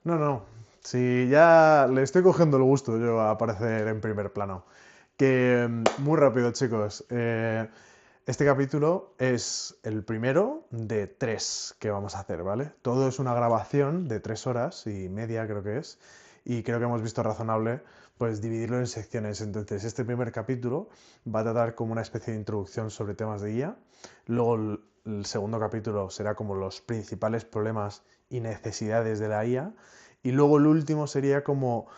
No, no. Sí, ya le estoy cogiendo el gusto yo a aparecer en primer plano. Que muy rápido, chicos. Este capítulo es el primero de tres que vamos a hacer, ¿vale? Todo es una grabación de 3 horas y media, creo que es. Y creo que hemos visto razonable, pues, dividirlo en secciones. Entonces, este primer capítulo va a tratar como una especie de introducción sobre temas de IA. Luego, el segundo capítulo será como los principales problemas y necesidades de la IA. Y luego el último sería como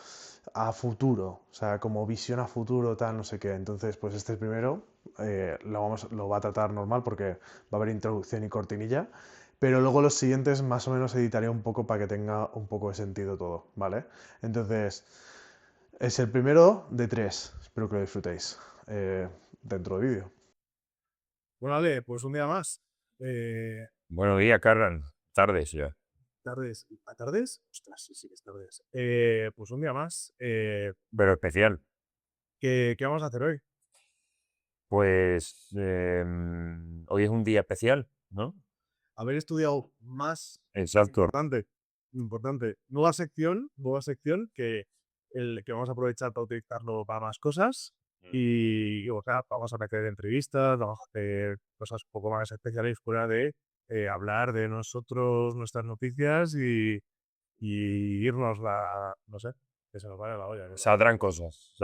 a futuro, o sea, como visión a futuro, tal, no sé qué. Entonces, pues este primero lo va a tratar normal porque va a haber introducción y cortinilla, pero luego los siguientes más o menos editaré un poco para que tenga un poco de sentido todo, ¿vale? Entonces, es el primero de tres. Espero que lo disfrutéis dentro del vídeo. Bueno, Ale, pues un día más. Eh, Buenos días, Carran. Tardes ya. tardes. ¿A tardes? Ostras, sí, sí que es tardes. Pues un día más. Pero especial. ¿Qué vamos a hacer hoy? Pues hoy es un día especial, ¿no? Haber estudiado más Exacto. importante. Importante. Nueva sección que vamos a aprovechar para utilizarlo para más cosas. Y o sea, vamos a meter entrevistas, vamos a hacer cosas un poco más especiales fuera de hablar de nosotros, nuestras noticias y irnos no sé, que se nos vaya la olla. Saldrán cosas,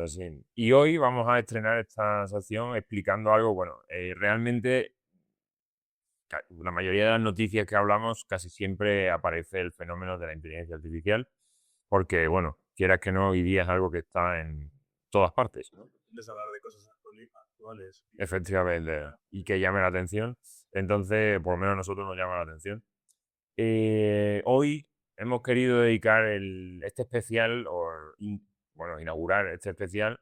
sí. Y hoy vamos a estrenar esta sección explicando algo, bueno, realmente la mayoría de las noticias que hablamos casi siempre aparece el fenómeno de la inteligencia artificial, porque, bueno, quieras que no, hoy día es algo que está en todas partes, ¿no? Es hablar de cosas actuales. Efectivamente, y que llame la atención. Entonces, por lo menos a nosotros nos llama la atención. Hoy hemos querido dedicar este especial, bueno, inaugurar este especial,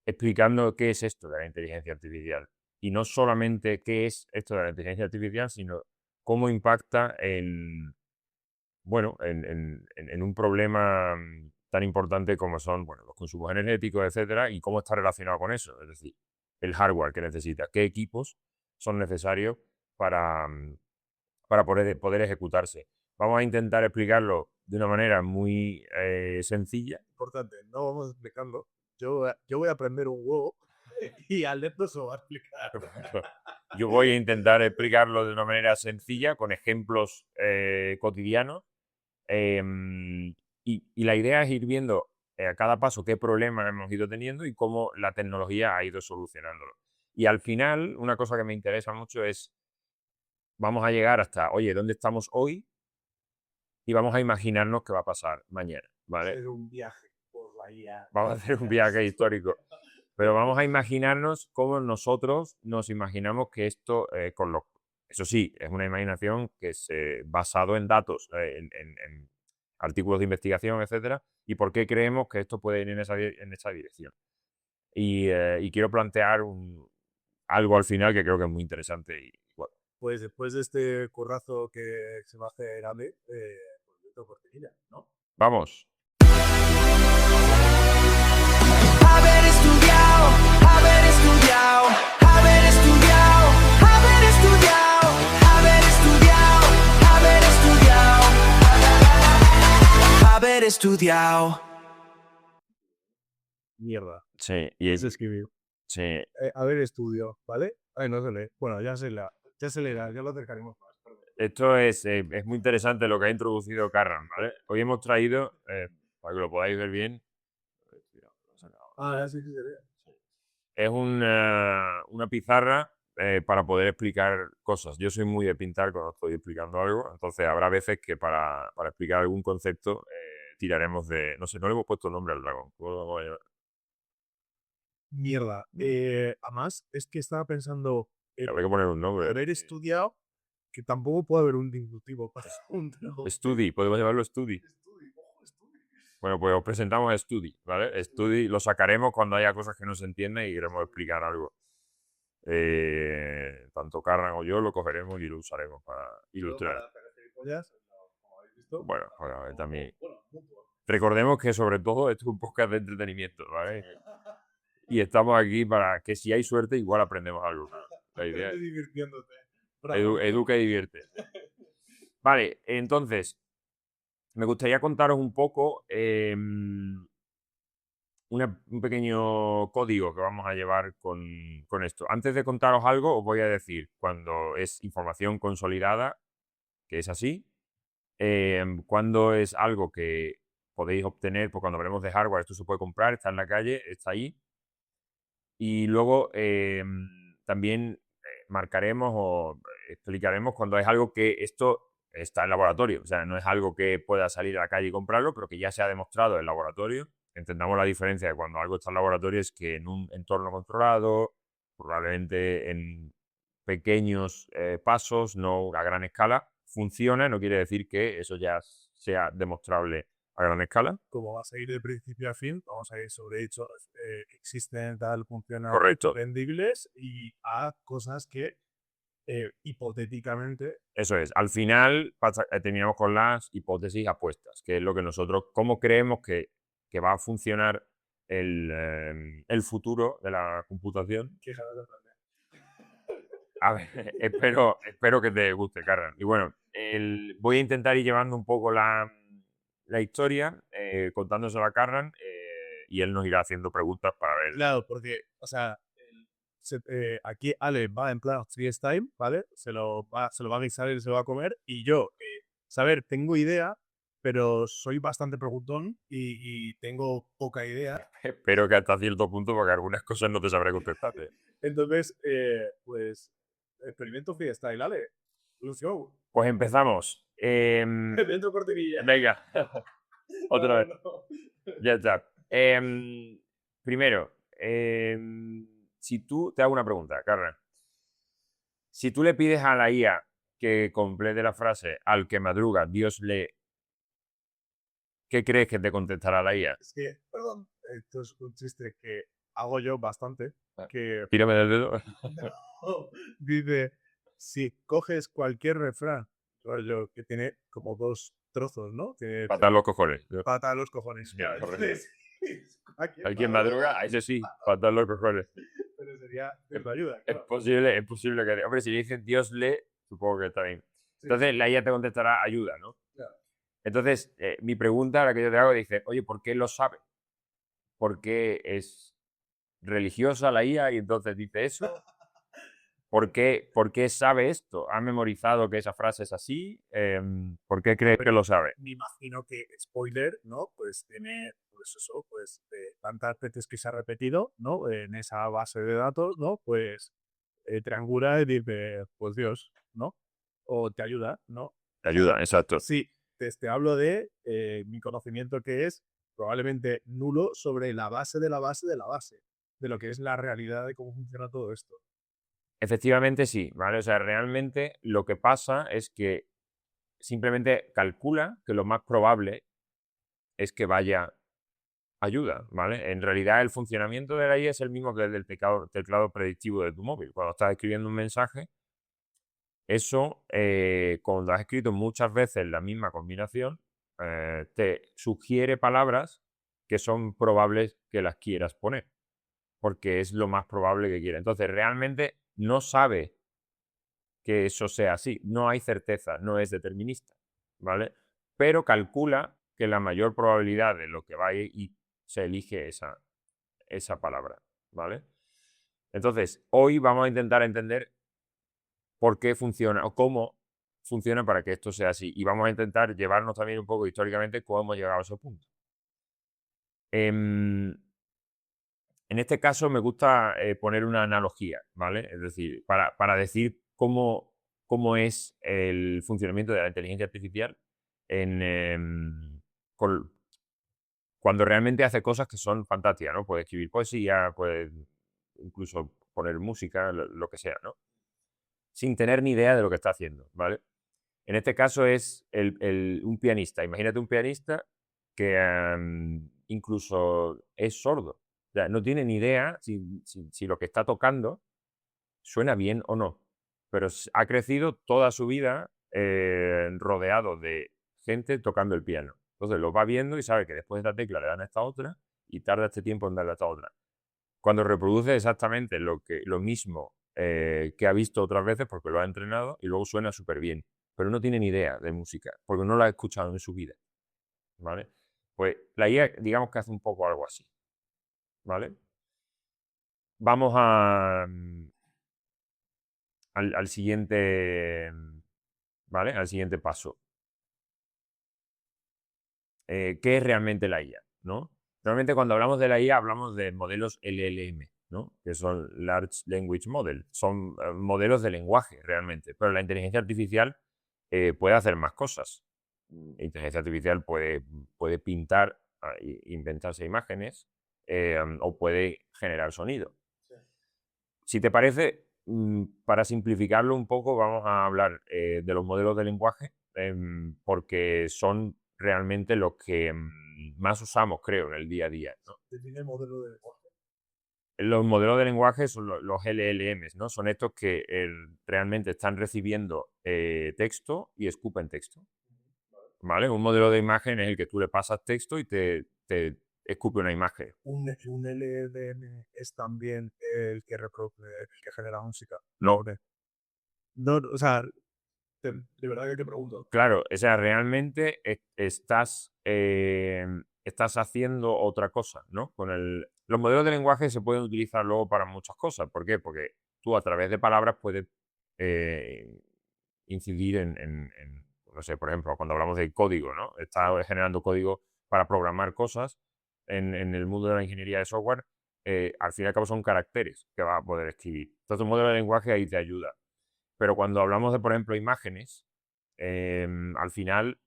explicando qué es esto de la inteligencia artificial. Y no solamente qué es esto de la inteligencia artificial, sino cómo impacta bueno, en un problema tan importante como son, bueno, los consumos energéticos, etcétera, y cómo está relacionado con eso. Es decir, el hardware que necesita, qué equipos son necesarios para, para poder ejecutarse. Vamos a intentar explicarlo de una manera muy sencilla. Importante, no vamos explicando. Yo voy a aprender un huevo y Alberto se lo va a explicar. Yo voy a intentar explicarlo de una manera sencilla, con ejemplos cotidianos. Y la idea es ir viendo a cada paso qué problemas hemos ido teniendo y cómo la tecnología ha ido solucionándolo. Y al final, una cosa que me interesa mucho es, vamos a llegar hasta, oye, ¿dónde estamos hoy? Y vamos a imaginarnos qué va a pasar mañana, ¿vale? Hacer un viaje por la IA. Vamos a hacer un viaje histórico. Pero vamos a imaginarnos cómo nosotros nos imaginamos que esto, eso sí, es una imaginación que es basado en datos, en artículos de investigación, etcétera, y por qué creemos que esto puede ir en esa dirección. Y quiero plantear algo al final que creo que es muy interesante. Y, bueno, Pues después de este currazo que se va a hacer Ale, pues meto cortinilla, ¿no? vamos. Haber estudiado, haber estudiado, haber estudiado, haber estudiado, haber estudiado, haber estudiado, haber estudiado. Mierda. Sí, Es escribir. sí. Haber estudio, ¿vale? Ay, no se lee. Bueno, ya se leerá, ya lo acercaremos más. Perdón. Esto es muy interesante lo que ha introducido Carran, ¿vale? Hoy hemos traído, para que lo podáis ver bien, Ah, sí, sí se lee. es una pizarra para poder explicar cosas. Yo soy muy de pintar cuando estoy explicando algo, entonces habrá veces que para explicar algún concepto tiraremos de... No sé, no le hemos puesto nombre al dragón. ¿Cómo lo vamos a llamar? Mierda. Además, es que estaba pensando Habrá que poner un nombre. haber estudiado, que tampoco puede haber un diminutivo para un trabajo. Studi, podemos llamarlo Studi. Bueno, pues os presentamos a Studi, ¿vale? Studi lo sacaremos cuando haya cosas que no se entiendan y queremos explicar algo. Tanto Carran o yo lo cogeremos y lo usaremos para ilustrar. Bueno, a ver, también. Recordemos que sobre todo esto es un podcast de entretenimiento, ¿vale? Y estamos aquí para que si hay suerte igual aprendemos algo. La idea es divirtiéndote. educa y divierte. Vale, entonces, me gustaría contaros un poco un pequeño código que vamos a llevar con esto. Antes de contaros algo, os voy a decir cuando es información consolidada, que es así, cuando es algo que podéis obtener, pues cuando hablemos de hardware, esto se puede comprar, está en la calle, está ahí. Y luego también marcaremos o explicaremos cuando es algo que esto está en laboratorio. O sea, no es algo que pueda salir a la calle y comprarlo, pero que ya se ha demostrado en laboratorio. Entendamos la diferencia de cuando algo está en laboratorio es que en un entorno controlado, probablemente en pequeños pasos, no a gran escala, funciona. No quiere decir que eso ya sea demostrable a gran escala. Como vas a ir de principio a fin, vamos a ir sobre hechos que existen, tal, funcionan, Correcto. vendibles, y a cosas que hipotéticamente Eso es. Al final terminamos con las hipótesis apuestas, que es lo que nosotros, cómo creemos que va a funcionar el futuro de la computación. qué ganas de aprender. A ver, espero que te guste, Carran. Y bueno, voy a intentar ir llevando un poco la historia, contándosela a Carran, y él nos irá haciendo preguntas para ver. Claro, porque, o sea, aquí Ale va en plan freestyle, ¿vale? Se lo va a guisar y se lo va a comer. Y yo, saber, tengo idea, pero soy bastante preguntón y tengo poca idea. Espero que hasta cierto punto, porque algunas cosas no te sabré contestarte. Entonces, pues, experimento freestyle, Ale. Let's go. Pues empezamos. Dentro cortinilla. Venga, otra vez. No. Ya está. Primero, si tú, te hago una pregunta, Carmen. Si tú le pides a la IA que complete la frase al que madruga, Dios le... ¿Qué crees que te contestará la IA? Es que, perdón, esto es un chiste que hago yo bastante. Que Tírame del dedo. dice, si coges cualquier refrán, rollo, que tiene como dos trozos, ¿no? Tiene Patar los cojones. pata a los cojones. Ya, correcto. Entonces, ¿Hay quien madruga? A ese sí, patar los cojones. Pero sería de ayuda. Es Claro. posible que... Hombre, si le dicen Dios le, supongo que está bien. Entonces la IA te contestará ayuda, ¿no? Claro. Entonces, mi pregunta, la que yo te hago, dice, oye, ¿por qué lo sabe? ¿Por qué es religiosa la IA y entonces dice eso? ¿Por qué sabe esto? ¿Ha memorizado que esa frase es así? ¿Por qué crees que lo sabe? Me imagino que, spoiler, ¿no? Pues tiene, pues eso, pues tantas veces que se ha repetido, ¿no? En esa base de datos, ¿no? Pues triangula y dice, pues Dios, ¿no? O te ayuda, ¿no? Te ayuda, exacto. Sí, te hablo de mi conocimiento que es probablemente nulo sobre la base de la base de la base, de lo que es la realidad de cómo funciona todo esto. Efectivamente sí, ¿vale? O sea, realmente lo que pasa es que simplemente calcula que lo más probable es que vaya ayuda, ¿vale? En realidad el funcionamiento de la IA es el mismo que el del teclado predictivo de tu móvil. Cuando estás escribiendo un mensaje, eso, cuando has escrito muchas veces la misma combinación, te sugiere palabras que son probables que las quieras poner, porque es lo más probable que quiera. Entonces, realmente no sabe que eso sea así, no hay certeza, no es determinista, ¿vale? Pero calcula que la mayor probabilidad de lo que va a ir y se elige esa palabra, ¿vale? Entonces, hoy vamos a intentar entender por qué funciona o cómo funciona para que esto sea así. Y vamos a intentar llevarnos también un poco históricamente cómo hemos llegado a ese punto. En este caso me gusta poner una analogía, ¿vale? Es decir, para decir cómo es el funcionamiento de la inteligencia artificial cuando realmente hace cosas que son fantásticas, ¿no? Puede escribir poesía, puede incluso poner música, lo que sea, ¿no? Sin tener ni idea de lo que está haciendo, ¿vale? En este caso es un pianista. Imagínate un pianista que incluso es sordo. O sea, no tiene ni idea si lo que está tocando suena bien o no. Pero ha crecido toda su vida rodeado de gente tocando el piano. Entonces lo va viendo y sabe que después de esta tecla le dan a esta otra y tarda este tiempo en darle a esta otra. Cuando reproduce exactamente lo mismo que ha visto otras veces porque lo ha entrenado y luego suena súper bien. Pero no tiene ni idea de música porque no lo ha escuchado en su vida. ¿vale? Pues la IA, digamos que hace un poco algo así, ¿vale? Vamos al siguiente, ¿vale? Al siguiente paso. ¿Qué es realmente la IA? ¿No? Realmente cuando hablamos de la IA hablamos de modelos LLM, ¿no? Que son Large Language Model. Son modelos de lenguaje realmente, pero la inteligencia artificial puede hacer más cosas. La inteligencia artificial puede pintar, inventarse imágenes o puede generar sonido. Si te parece, para simplificarlo un poco, vamos a hablar de los modelos de lenguaje, porque son realmente los que más usamos, creo, en el día a día, ¿no? Define el modelo de lenguaje. Los modelos de lenguaje son los LLMs, ¿no? Son estos que realmente están recibiendo texto y escupen texto. ¿Vale? Un modelo de imagen es el que tú le pasas texto y te escupe una imagen. Un LLM es también el que genera música. No. No, o sea, de verdad que te pregunto. Claro, o sea, realmente estás haciendo otra cosa, ¿no? Los modelos de lenguaje se pueden utilizar luego para muchas cosas. ¿Por qué? Porque tú a través de palabras puedes incidir no sé, por ejemplo, cuando hablamos de código, ¿no? Estás generando código para programar cosas en el mundo de la ingeniería de software. Al fin y al cabo son caracteres que vas a poder escribir. Entonces, un modelo de lenguaje ahí te ayuda. Pero cuando hablamos de, por ejemplo, imágenes, al final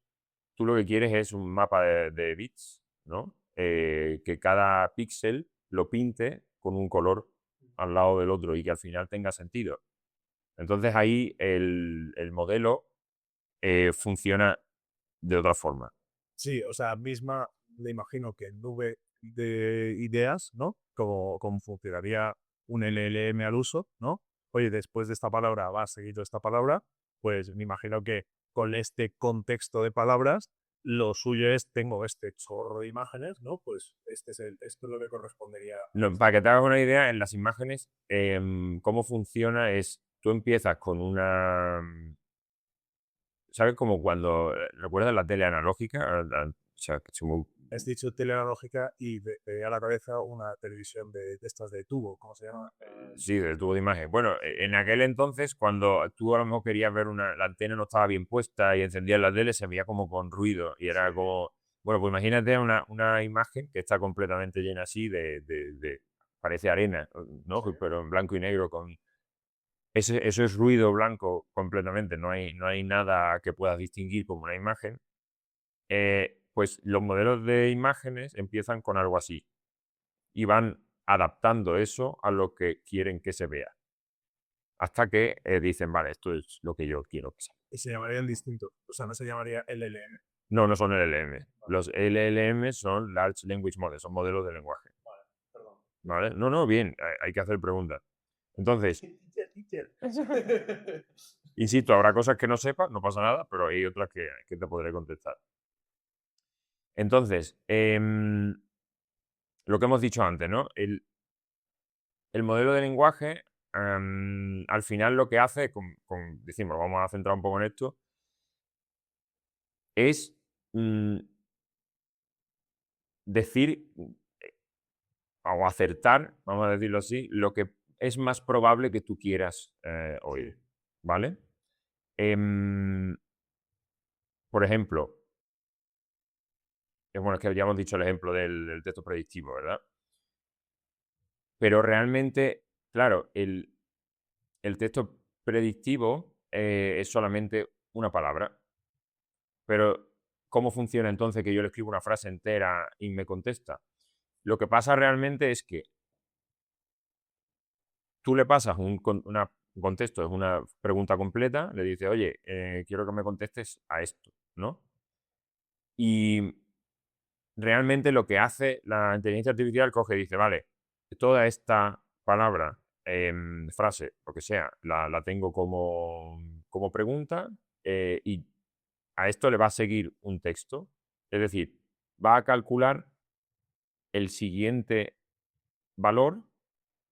tú lo que quieres es un mapa de bits, ¿no? Que cada píxel lo pinte con un color al lado del otro y que al final tenga sentido. Entonces ahí el modelo funciona de otra forma. Sí, o sea, misma le imagino que en nube de ideas, ¿no? Como funcionaría un LLM al uso, ¿no? Oye, después de esta palabra va seguido esta palabra, pues me imagino que con este contexto de palabras, lo suyo es, tengo este chorro de imágenes, ¿no? Pues esto es lo que correspondería. No, para que te hagas una idea, en las imágenes, cómo funciona es, tú empiezas con una... ¿Sabes? Como cuando... ¿Recuerdas la tele analógica? O sea, Has dicho tele analógica y me venía a la cabeza una televisión de estas de tubo, ¿cómo se llama? Sí, del tubo de imagen. Bueno, en aquel entonces, cuando tú a lo mejor querías ver la antena no estaba bien puesta y encendías la tele, se veía como con ruido y era como... Bueno, pues imagínate una imagen que está completamente llena así parece arena, ¿no? Pero en blanco y negro con... Eso es ruido blanco completamente, no hay nada que puedas distinguir como una imagen. Pues los modelos de imágenes empiezan con algo así y van adaptando eso a lo que quieren que se vea. Hasta que dicen, vale, esto es lo que yo quiero que sea. Y se llamarían distinto, o sea, no se llamaría LLM. No, no son LLM. Los LLM son Large Language Models, son modelos de lenguaje. Perdón. ¿Vale? No, bien, hay que hacer preguntas. Entonces, insisto, habrá cosas que no sepas, no pasa nada, pero hay otras que te podré contestar. Entonces, lo que hemos dicho antes, ¿no? El modelo de lenguaje, al final lo que hace, decimos, vamos a centrar un poco en esto, es decir o acertar, vamos a decirlo así, lo que es más probable que tú quieras oír, ¿vale? Por ejemplo, bueno, es que ya hemos dicho el ejemplo del texto predictivo, ¿verdad? Pero realmente, claro, el texto predictivo es solamente una palabra. Pero, ¿cómo funciona entonces que yo le escribo una frase entera y me contesta? Lo que pasa realmente es que tú le pasas un contexto, es una pregunta completa, le dices, oye, quiero que me contestes a esto, ¿no? Y realmente lo que hace la inteligencia artificial coge y dice, vale, toda esta palabra, frase, lo que sea, la tengo como pregunta y a esto le va a seguir un texto. Es decir, va a calcular el siguiente valor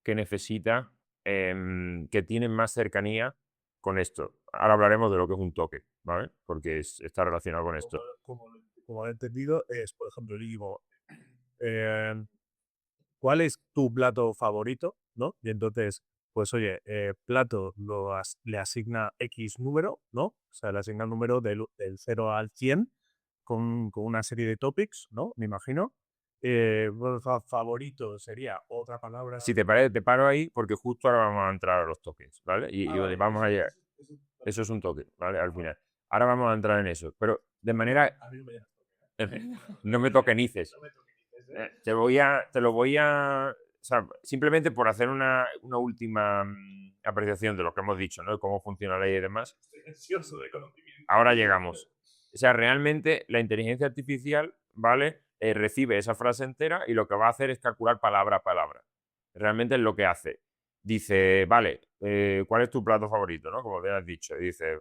que necesita, que tiene más cercanía con esto. Ahora hablaremos de lo que es un toque, ¿vale? Porque está relacionado con esto. ¿Cómo lo como he entendido, es, por ejemplo, le digo, ¿cuál es tu plato favorito? ¿No? Y entonces, pues oye, plato le asigna X número, ¿no? O sea, le asigna el número del 0 al 100 con una serie de topics, ¿no? Me imagino. Bueno, favorito sería otra palabra. Si te parece, te paro ahí porque justo ahora vamos a entrar a los tokens, ¿vale? Y Vale, vamos a llegar. Eso es un token, ¿vale? Al final. Ahora vamos a entrar en eso. Pero de manera. A mí me da. No me tokenices. Te lo voy a. O sea, simplemente por hacer una última apreciación de lo que hemos dicho, ¿no? De cómo funciona la ley y demás. Estoy ansioso de conocimiento. Ahora llegamos. O sea, realmente la inteligencia artificial, ¿vale? Recibe esa frase entera y lo que va a hacer es calcular palabra a palabra. Realmente es lo que hace. Dice, vale, ¿cuál es tu plato favorito? ¿No? Como bien has dicho. Dice,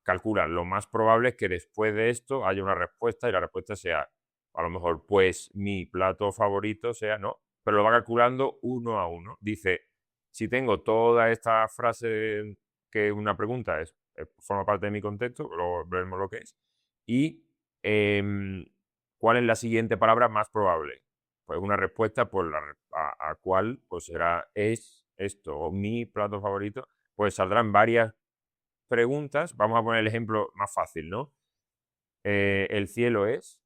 calcula, lo más probable es que después de esto haya una respuesta y la respuesta sea, a lo mejor, pues mi plato favorito sea, no, pero lo va calculando uno a uno. Dice, si tengo toda esta frase que una pregunta es, forma parte de mi contexto, luego veremos lo que es, y ¿cuál es la siguiente palabra más probable? Pues una respuesta pues a cuál pues será es esto o mi plato favorito, pues saldrán varias preguntas. Vamos a poner el ejemplo más fácil, ¿no? El cielo es,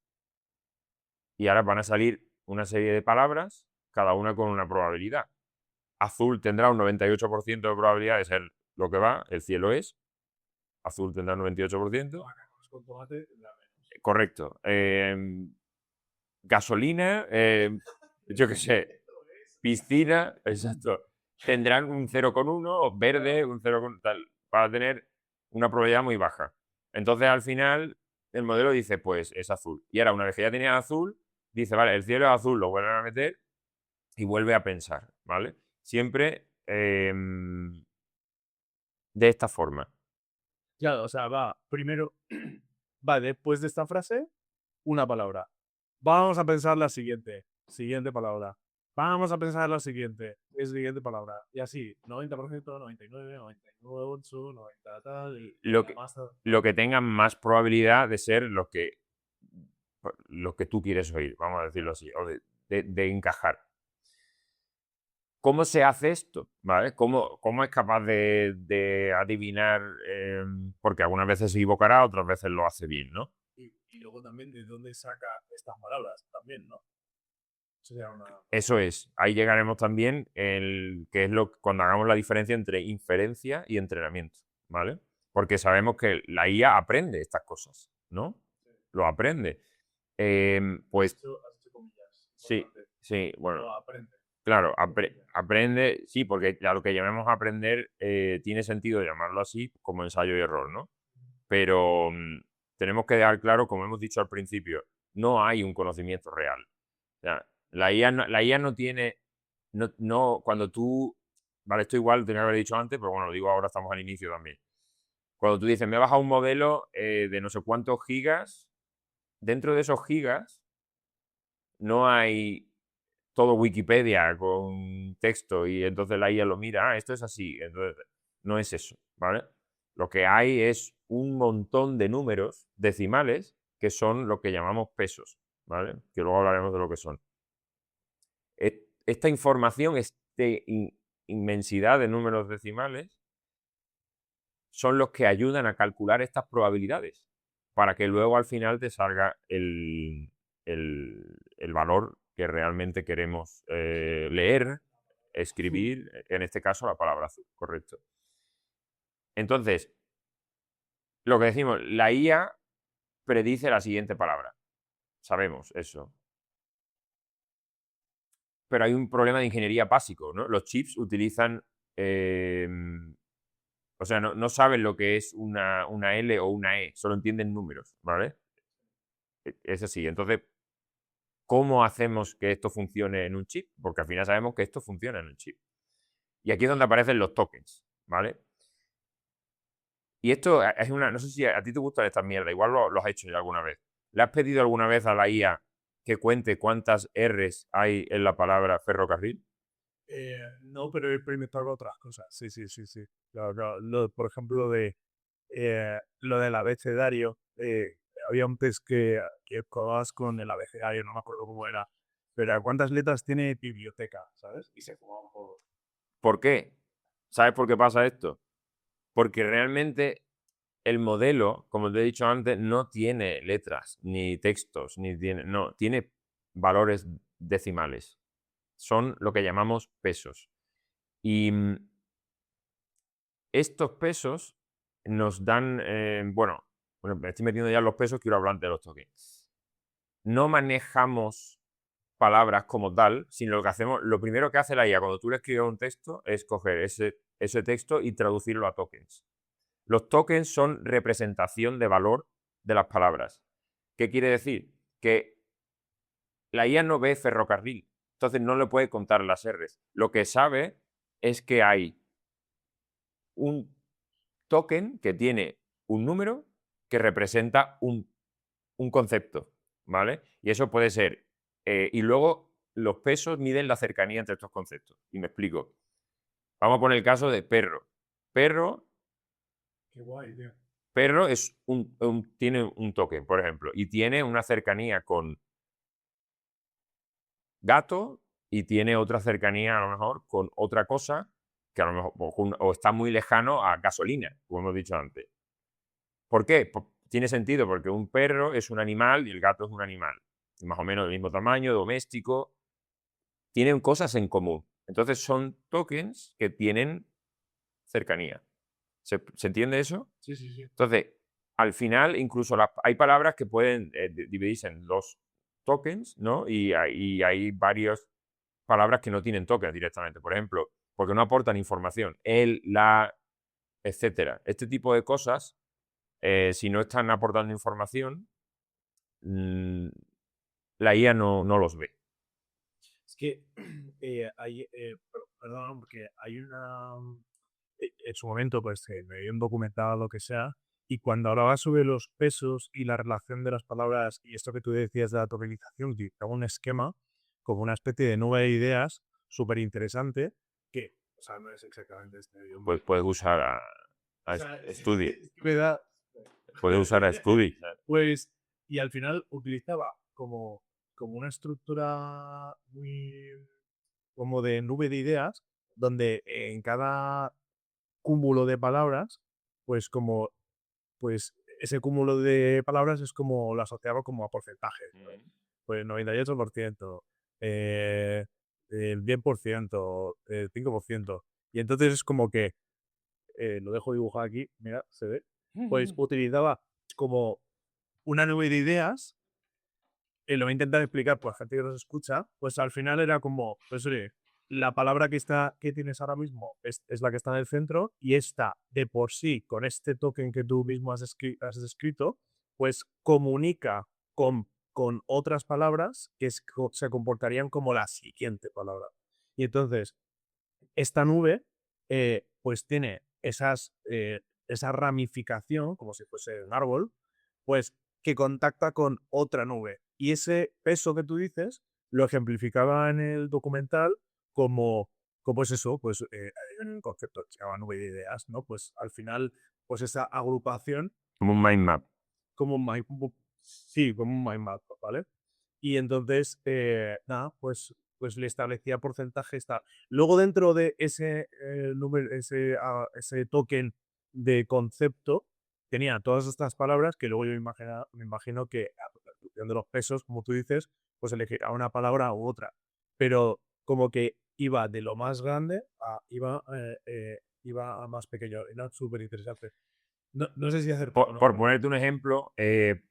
y ahora van a salir una serie de palabras, cada una con una probabilidad. Azul tendrá un 98% de probabilidad de ser lo que va, el cielo es. Azul tendrá un 98%. Con tomate, Correcto. Gasolina, yo qué sé, piscina, exacto. Tendrán un 0,1, verde, un 0, tal, para tener una probabilidad muy baja. Entonces, al final, el modelo dice, pues es azul. Y ahora, una vez que ya tenía azul, dice, vale, el cielo es azul, lo vuelven a meter y vuelve a pensar, ¿vale? Siempre de esta forma. Claro, o sea, va primero, va después de esta frase, una palabra. Vamos a pensar la siguiente palabra. Vamos a pensar la siguiente palabra. Y así, 90%, 99, 99,8, 90 tal, y Lo que, más tal. lo que tengan más probabilidad de ser lo que tú quieres oír, vamos a decirlo así, o de encajar. ¿Cómo se hace esto? ¿Vale? ¿Cómo es capaz de adivinar? Porque algunas veces se equivocará, otras veces lo hace bien, ¿no? Y luego también de dónde saca estas palabras, también, ¿no? Sería una... Eso es. Ahí llegaremos también, que es cuando hagamos la diferencia entre inferencia y entrenamiento, ¿vale? Porque sabemos que la IA aprende estas cosas, ¿no? Lo aprende. Pues Has hecho comillas. sí, Importante. sí, bueno. Lo aprende. Claro, aprende, sí, porque a lo que llamemos aprender tiene sentido llamarlo así como ensayo y error, ¿no? Pero tenemos que dejar claro, como hemos dicho al principio, no hay un conocimiento real. O sea, la IA no tiene, cuando tú, vale, esto igual tenía que haber dicho antes, pero bueno, lo digo ahora, estamos al inicio también. Cuando tú dices, me he bajado un modelo de no sé cuántos gigas, dentro de esos gigas no hay todo Wikipedia con texto y entonces la IA lo mira, esto es así. Entonces, no es eso, ¿vale? Lo que hay es un montón de números decimales que son lo que llamamos pesos, ¿vale? Que luego hablaremos de lo que son. Esta información, inmensidad de números decimales, son los que ayudan a calcular estas probabilidades para que luego al final te salga el valor que realmente queremos leer, escribir, en este caso la palabra azul, correcto. Entonces, lo que decimos, la IA predice la siguiente palabra. Sabemos eso. Pero hay un problema de ingeniería básico, ¿no? Los chips utilizan... o sea, no saben lo que es una L o una E, solo entienden números, ¿vale? Es así. Entonces, ¿cómo hacemos que esto funcione en un chip? Porque al final sabemos que esto funciona en un chip. Y aquí es donde aparecen los tokens, ¿vale? Y esto es una... No sé si a ti te gustan estas mierdas, igual lo has hecho ya alguna vez. ¿Le has pedido alguna vez a la IA que cuente cuántas R's hay en la palabra ferrocarril? No, pero he experimentado otras cosas. Sí. Claro. Por ejemplo, lo del abecedario. había un test que probabas con el abecedario, no me acuerdo cómo era, pero era cuántas letras tiene biblioteca, ¿sabes? Y se jugaba un poco. ¿Por qué? ¿Sabes por qué pasa esto? Porque realmente el modelo, como te he dicho antes, no tiene letras, ni textos, tiene valores decimales. Son lo que llamamos pesos. Y estos pesos nos dan, bueno, me estoy metiendo ya en los pesos, quiero hablar de los tokens. No manejamos palabras como tal, sino lo que hacemos, lo primero que hace la IA cuando tú le escribes un texto es coger ese texto y traducirlo a tokens. Los tokens son representación de valor de las palabras. ¿Qué quiere decir? Que la IA no ve ferrocarril, entonces no le puede contar las R's. Lo que sabe es que hay un token que tiene un número que representa un concepto, ¿vale? Y eso puede ser. Y luego los pesos miden la cercanía entre estos conceptos. Y me explico. Vamos a poner el caso de perro. Perro Qué guay, tío. Perro es tiene un token, por ejemplo, y tiene una cercanía con gato y tiene otra cercanía a lo mejor con otra cosa que a lo mejor o está muy lejano a gasolina, como hemos dicho antes. ¿Por qué? Tiene sentido porque un perro es un animal y el gato es un animal, más o menos del mismo tamaño, doméstico, tienen cosas en común. Entonces son tokens que tienen cercanía. ¿Se entiende eso? Sí, sí, sí. Entonces, al final, incluso hay palabras que pueden dividirse en dos tokens, ¿no? Y hay varias palabras que no tienen tokens directamente. Por ejemplo, porque no aportan información. El, la, etcétera. Este tipo de cosas, si no están aportando información, la IA no los ve. Es que perdón, porque hay en su momento, pues me vi un documental, lo que sea, y cuando hablaba sobre los pesos y la relación de las palabras y esto que tú decías de la tokenización, utilizaba un esquema como una especie de nube de ideas súper interesante que, o sea, no es exactamente este idioma. Pues puedes usar a O sea, Studi. me da, Puedes usar a Studi. pues, y al final utilizaba como una estructura muy como de nube de ideas, donde en cada cúmulo de palabras, pues ese cúmulo de palabras es como lo asociaba como a porcentajes. Pues 98%, el 10%, el 5%. Y entonces es como que, lo dejo dibujado aquí, mira, se ve, pues utilizaba como una nube de ideas, y lo voy a intentar explicar por la gente que nos escucha, pues al final era como, pues oye, la palabra que tienes ahora mismo es la que está en el centro y esta de por sí, con este token que tú mismo has escrito, pues comunica con otras palabras que se comportarían como la siguiente palabra. Y entonces, esta nube, pues tiene esa ramificación, como si fuese un árbol, pues que contacta con otra nube. Y ese peso que tú dices lo ejemplificaba en el documental como es eso, pues hay un concepto que se llama nube de ideas, ¿no? Pues al final, pues esa agrupación Como un mind map. como un sí, como un mind map, ¿vale? Y entonces, nada, pues le establecía porcentajes tal. Luego dentro de ese número, ese token de concepto, tenía todas estas palabras que luego yo me imagino que a función de los pesos, como tú dices, pues elegirá una palabra u otra. Pero como que iba de lo más grande iba a más pequeño. Era súper interesante. No sé si hacer Por ponerte un ejemplo,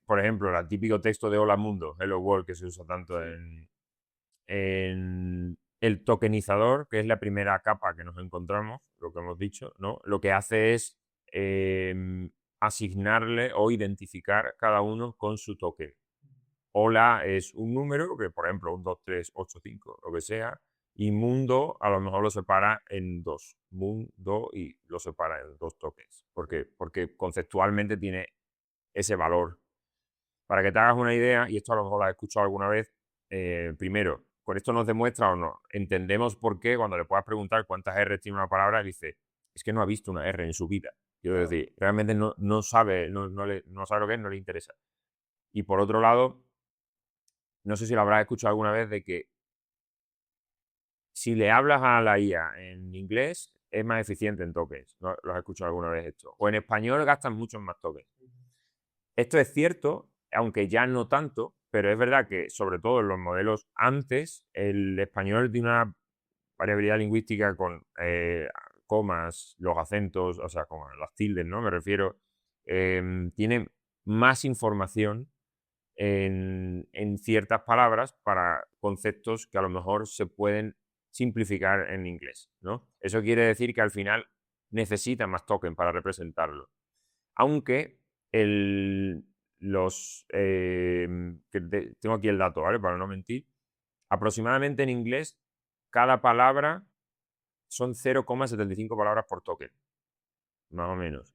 por ejemplo, el típico texto de Hola Mundo, Hello World, que se usa tanto en el tokenizador, que es la primera capa que nos encontramos, lo que hemos dicho, ¿no? Lo que hace es asignarle o identificar cada uno con su token. Hola es un número, que por ejemplo, un 2, 3, 8, 5, lo que sea, y mundo a lo mejor lo separa en dos. Mundo y lo separa en dos tokens. Porque conceptualmente tiene ese valor. Para que te hagas una idea, y esto a lo mejor lo has escuchado alguna vez, primero, con esto nos demuestra o no, entendemos por qué cuando le puedas preguntar cuántas R tiene una palabra, dice, es que no ha visto una R en su vida. Quiero decir, realmente no sabe, no sabe lo que es, no le interesa. Y por otro lado, no sé si lo habrás escuchado alguna vez de que si le hablas a la IA en inglés, es más eficiente en tokens. ¿No? ¿Lo has escuchado alguna vez esto? O en español gastan muchos más tokens. Esto es cierto, aunque ya no tanto, pero es verdad que sobre todo en los modelos antes, el español tiene una variabilidad lingüística con comas, los acentos, o sea, como las tildes, ¿no? Me refiero, tiene más información en ciertas palabras para conceptos que a lo mejor se pueden simplificar en inglés, ¿no? Eso quiere decir que al final necesita más token para representarlo. Aunque tengo aquí el dato, ¿vale? Para no mentir. Aproximadamente en inglés, cada palabra son 0,75 palabras por token, más o menos.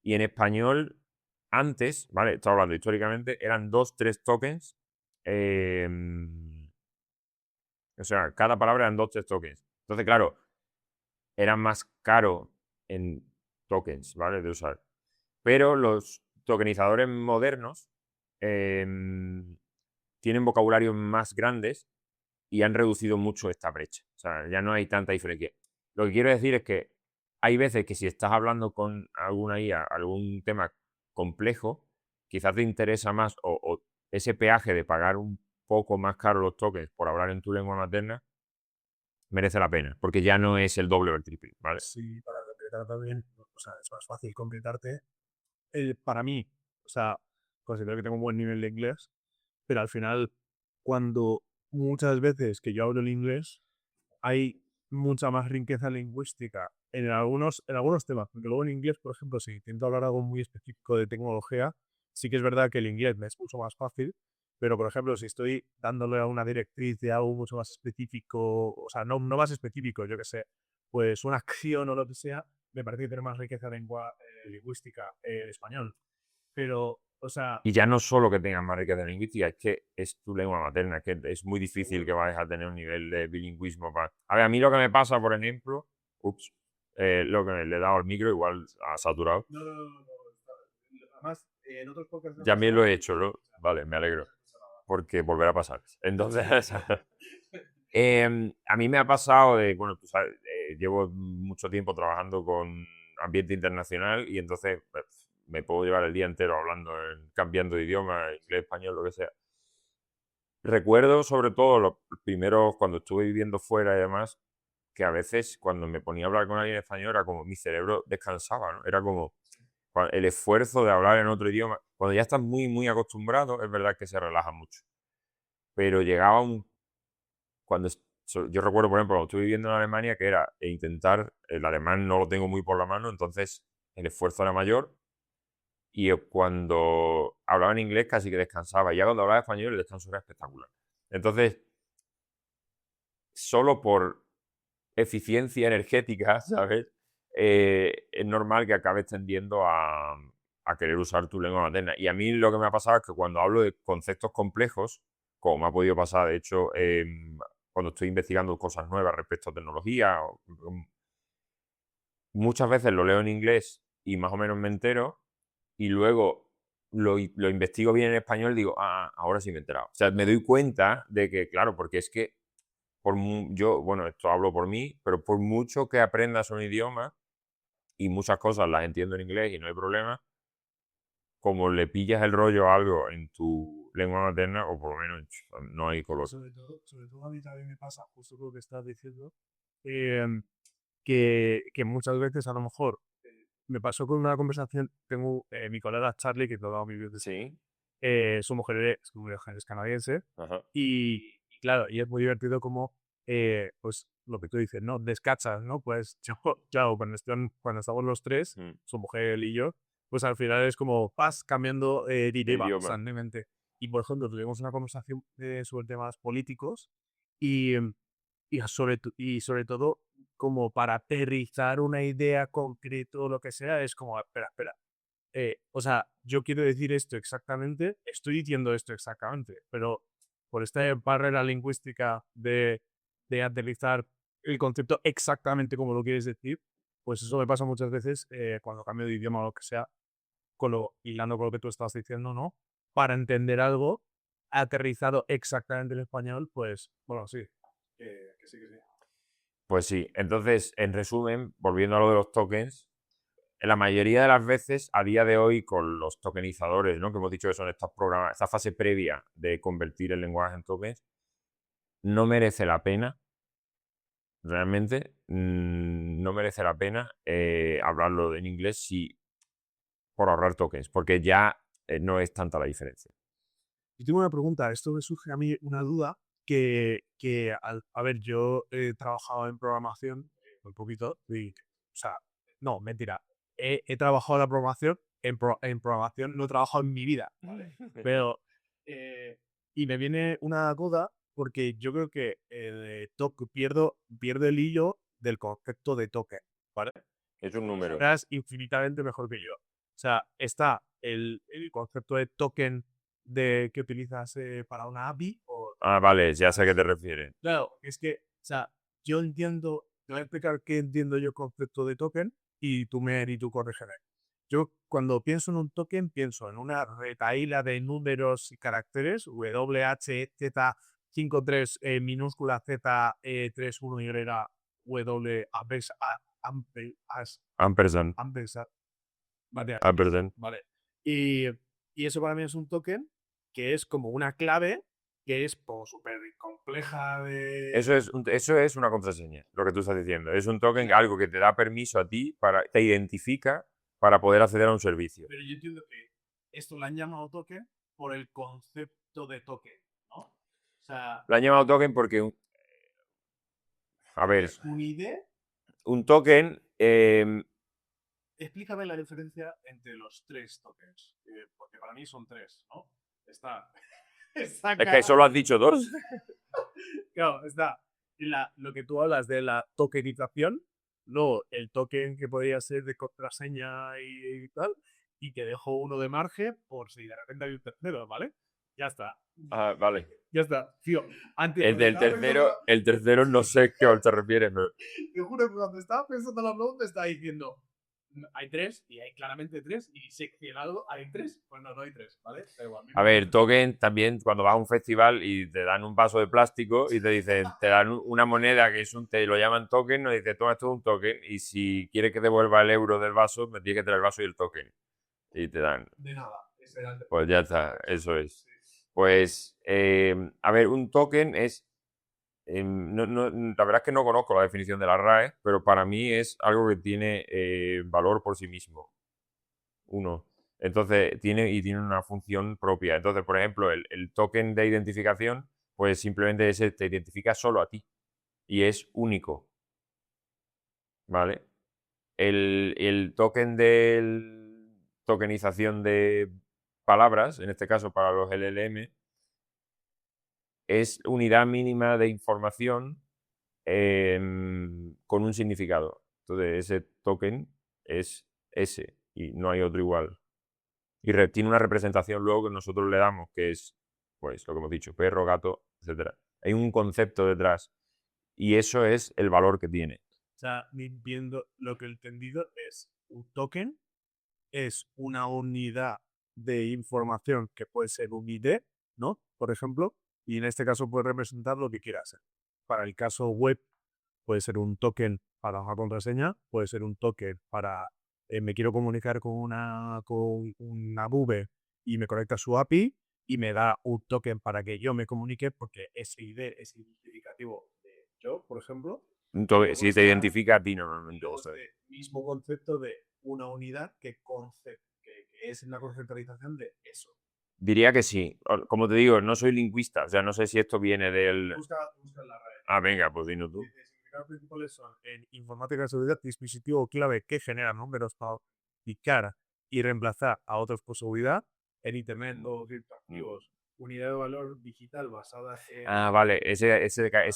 Y en español, antes, ¿vale? Estoy hablando históricamente, eran 2-3 tokens. O sea, cada palabra eran 2-3 tokens. Entonces, claro, era más caro en tokens, ¿vale? De usar. Pero los tokenizadores modernos tienen vocabularios más grandes y han reducido mucho esta brecha. O sea, ya no hay tanta diferencia. Lo que quiero decir es que hay veces que si estás hablando con alguna IA, algún tema complejo, quizás te interesa más o ese peaje de pagar un poco más caro los tokens por hablar en tu lengua materna merece la pena, porque ya no es el doble o el triple, ¿vale? Sí, para completar también, o sea, es más fácil completarte. Para mí, o sea, considero que tengo un buen nivel de inglés, pero al final, cuando muchas veces que yo hablo el inglés, hay mucha más riqueza lingüística en algunos temas, porque luego en inglés, por ejemplo, si intento hablar algo muy específico de tecnología, sí que es verdad que el inglés me es mucho más fácil, pero por ejemplo, si estoy dándole a una directriz de algo mucho más específico, o sea, no más específico, yo que sé, pues una acción o lo que sea, me parece que tiene más riqueza lingüística el español. Pero, o sea, Y ya no solo que tengas más riqueza lingüística, es que es tu lengua materna, es que es muy difícil que vayas a tener un nivel de bilingüismo. A ver, a mí lo que me pasa, por ejemplo, lo que le he dado al micro, igual ha saturado. no. Además, en otros podcasts me ha También lo pasado. he hecho, ¿no? Vale, me alegro, porque volverá a pasar. Entonces, a mí me ha pasado de, bueno, tú sabes, llevo mucho tiempo trabajando con ambiente internacional y entonces pues, me puedo llevar el día entero hablando, cambiando de idioma, inglés, español, lo que sea. Recuerdo sobre todo los primeros, cuando estuve viviendo fuera y demás, que a veces cuando me ponía a hablar con alguien en español era como mi cerebro descansaba, ¿no? Era como el esfuerzo de hablar en otro idioma. Cuando ya estás muy, muy acostumbrado, es verdad que se relaja mucho. Pero llegaba un... Yo recuerdo, por ejemplo, cuando estuve viviendo en Alemania, que era intentar, el alemán no lo tengo muy por la mano, entonces el esfuerzo era mayor. Y cuando hablaba en inglés casi que descansaba. Y ya cuando hablaba español el descanso era espectacular. Entonces, solo por eficiencia energética, ¿sabes? Es normal que acabes tendiendo a querer usar tu lengua materna. Y a mí lo que me ha pasado es que cuando hablo de conceptos complejos, como me ha podido pasar, de hecho, cuando estoy investigando cosas nuevas respecto a tecnología, muchas veces lo leo en inglés y más o menos me entero, y luego lo investigo bien en español y digo, ahora sí me he enterado. O sea, me doy cuenta de que, claro, porque es que yo, bueno, esto hablo por mí, pero por mucho que aprendas un idioma y muchas cosas las entiendo en inglés y no hay problema, como le pillas el rollo a algo en tu lengua materna, o por lo menos no hay color. Sobre todo a mí también me pasa, justo lo que estás diciendo, que muchas veces a lo mejor me pasó con una conversación, tengo mi colega Charlie, que todo mi vida, Sí, su mujer es canadiense, ajá. y claro, y es muy divertido como, pues lo que tú dices, ¿no? Descachas, ¿no? Pues yo, claro, cuando estamos los tres, Mm. su mujer, él y yo, pues al final es como vas cambiando de De idioma idioma. constantemente. Y por ejemplo, tuvimos una conversación sobre temas políticos y, y sobre todo como para aterrizar una idea concreta o lo que sea, es como, espera. O sea, yo quiero decir esto exactamente, estoy diciendo esto exactamente, pero por esta barrera lingüística de aterrizar el concepto exactamente como lo quieres decir, pues eso me pasa muchas veces cuando cambio de idioma o lo que sea, hilando con lo que tú estás diciendo, ¿no? para entender algo aterrizado exactamente en español, pues, bueno, sí. Que sí, que sí. Pues sí, entonces, en resumen, volviendo a lo de los tokens, en la mayoría de las veces, a día de hoy, con los tokenizadores, ¿no? Que hemos dicho que son estos programas, esta fase previa de convertir el lenguaje en tokens, no merece la pena, realmente, no merece la pena hablarlo en inglés por ahorrar tokens, porque ya no es tanta la diferencia. Yo tengo una pregunta, esto me surge a mí una duda a ver, yo he trabajado en programación muy poquito, o sea, no, mentira, he trabajado la programación, en programación no he trabajado en mi vida, ¿vale? Pero, y me viene una duda porque yo creo que pierdo el hilo del concepto de token, ¿vale? Es un número. Sabrás infinitamente mejor que yo. O sea, está el concepto de token que utilizas para una API. Ah, vale, ya sé a qué te refieres. Claro, es que, o sea, yo entiendo, te voy a explicar qué entiendo yo el concepto de token y tú corrígeme. Yo cuando pienso en un token, pienso en una retahíla de números y caracteres, WHZ53 minúscula Z 31Y W Ampersand. Vale, Ampersand. vale. Y eso para mí es un token que es como una clave que es súper compleja de... Eso es una contraseña, lo que tú estás diciendo. Es un token, algo que te da permiso a ti, te identifica para poder acceder a un servicio. Pero yo entiendo que esto lo han llamado token por el concepto de token, ¿no? O sea, Lo han llamado token porque, a ver, un ID. un token, Explícame la diferencia entre los tres tokens, porque para mí son tres, ¿no? Está... es que solo has dicho dos. Claro, está lo que tú hablas de la tokenización, luego el token que podría ser de contraseña y tal, y que dejo uno de margen por si de repente hay un tercero, ¿vale? Ya está. Ah, vale. Ya está. Tío, antes. El del tercero no sé a qué te refieres, pero... Te juro que cuando estaba pensando en la pregunta estaba diciendo, hay tres, y hay claramente tres, y seccionado hay tres. Pues no hay tres, ¿vale? Da igual. A ver, token también, cuando vas a un festival y te dan un vaso de plástico y te dicen, te dan una moneda que te lo llaman token, nos dice, toma, esto es un token, y si quieres que devuelva el euro del vaso, me tienes que traer el vaso y el token. Y te dan. De nada. Pues ya está, eso es. Pues, a ver, un token es... la verdad es que no conozco la definición de la RAE, pero para mí es algo que tiene valor por sí mismo. Uno. Entonces, tiene una función propia. Entonces, por ejemplo, el token de identificación, pues simplemente ese te identifica solo a ti y es único. ¿Vale? El token de tokenización de palabras, en este caso para los LLM, es unidad mínima de información con un significado. Entonces, ese token es ese y no hay otro igual. Y tiene una representación luego que nosotros le damos, que es, pues, lo que hemos dicho, perro, gato, etc. Hay un concepto detrás y eso es el valor que tiene. O sea, viendo lo que he entendido es un token, es una unidad de información que puede ser un ID, ¿no? Por ejemplo, y en este caso puede representar lo que quiera ser. Para el caso web, puede ser un token para una contraseña, puede ser un token para me quiero comunicar con una nube y me conecta a su API y me da un token para que yo me comunique porque ese ID es identificativo de yo, por ejemplo. Entonces, si te identifica a ti normalmente. Este mismo concepto de una unidad que es la conceptualización de eso. Diría que sí. Como te digo, no soy lingüista, o sea, no sé si esto viene del... Busca la RAE. Ah, venga, pues dinos tú. Los significados principales son en informática de seguridad, dispositivo clave que genera números para autenticar y reemplazar a otros por seguridad. En Internet, los criptoactivos, unidad de valor digital basada en... Ah, vale. Ese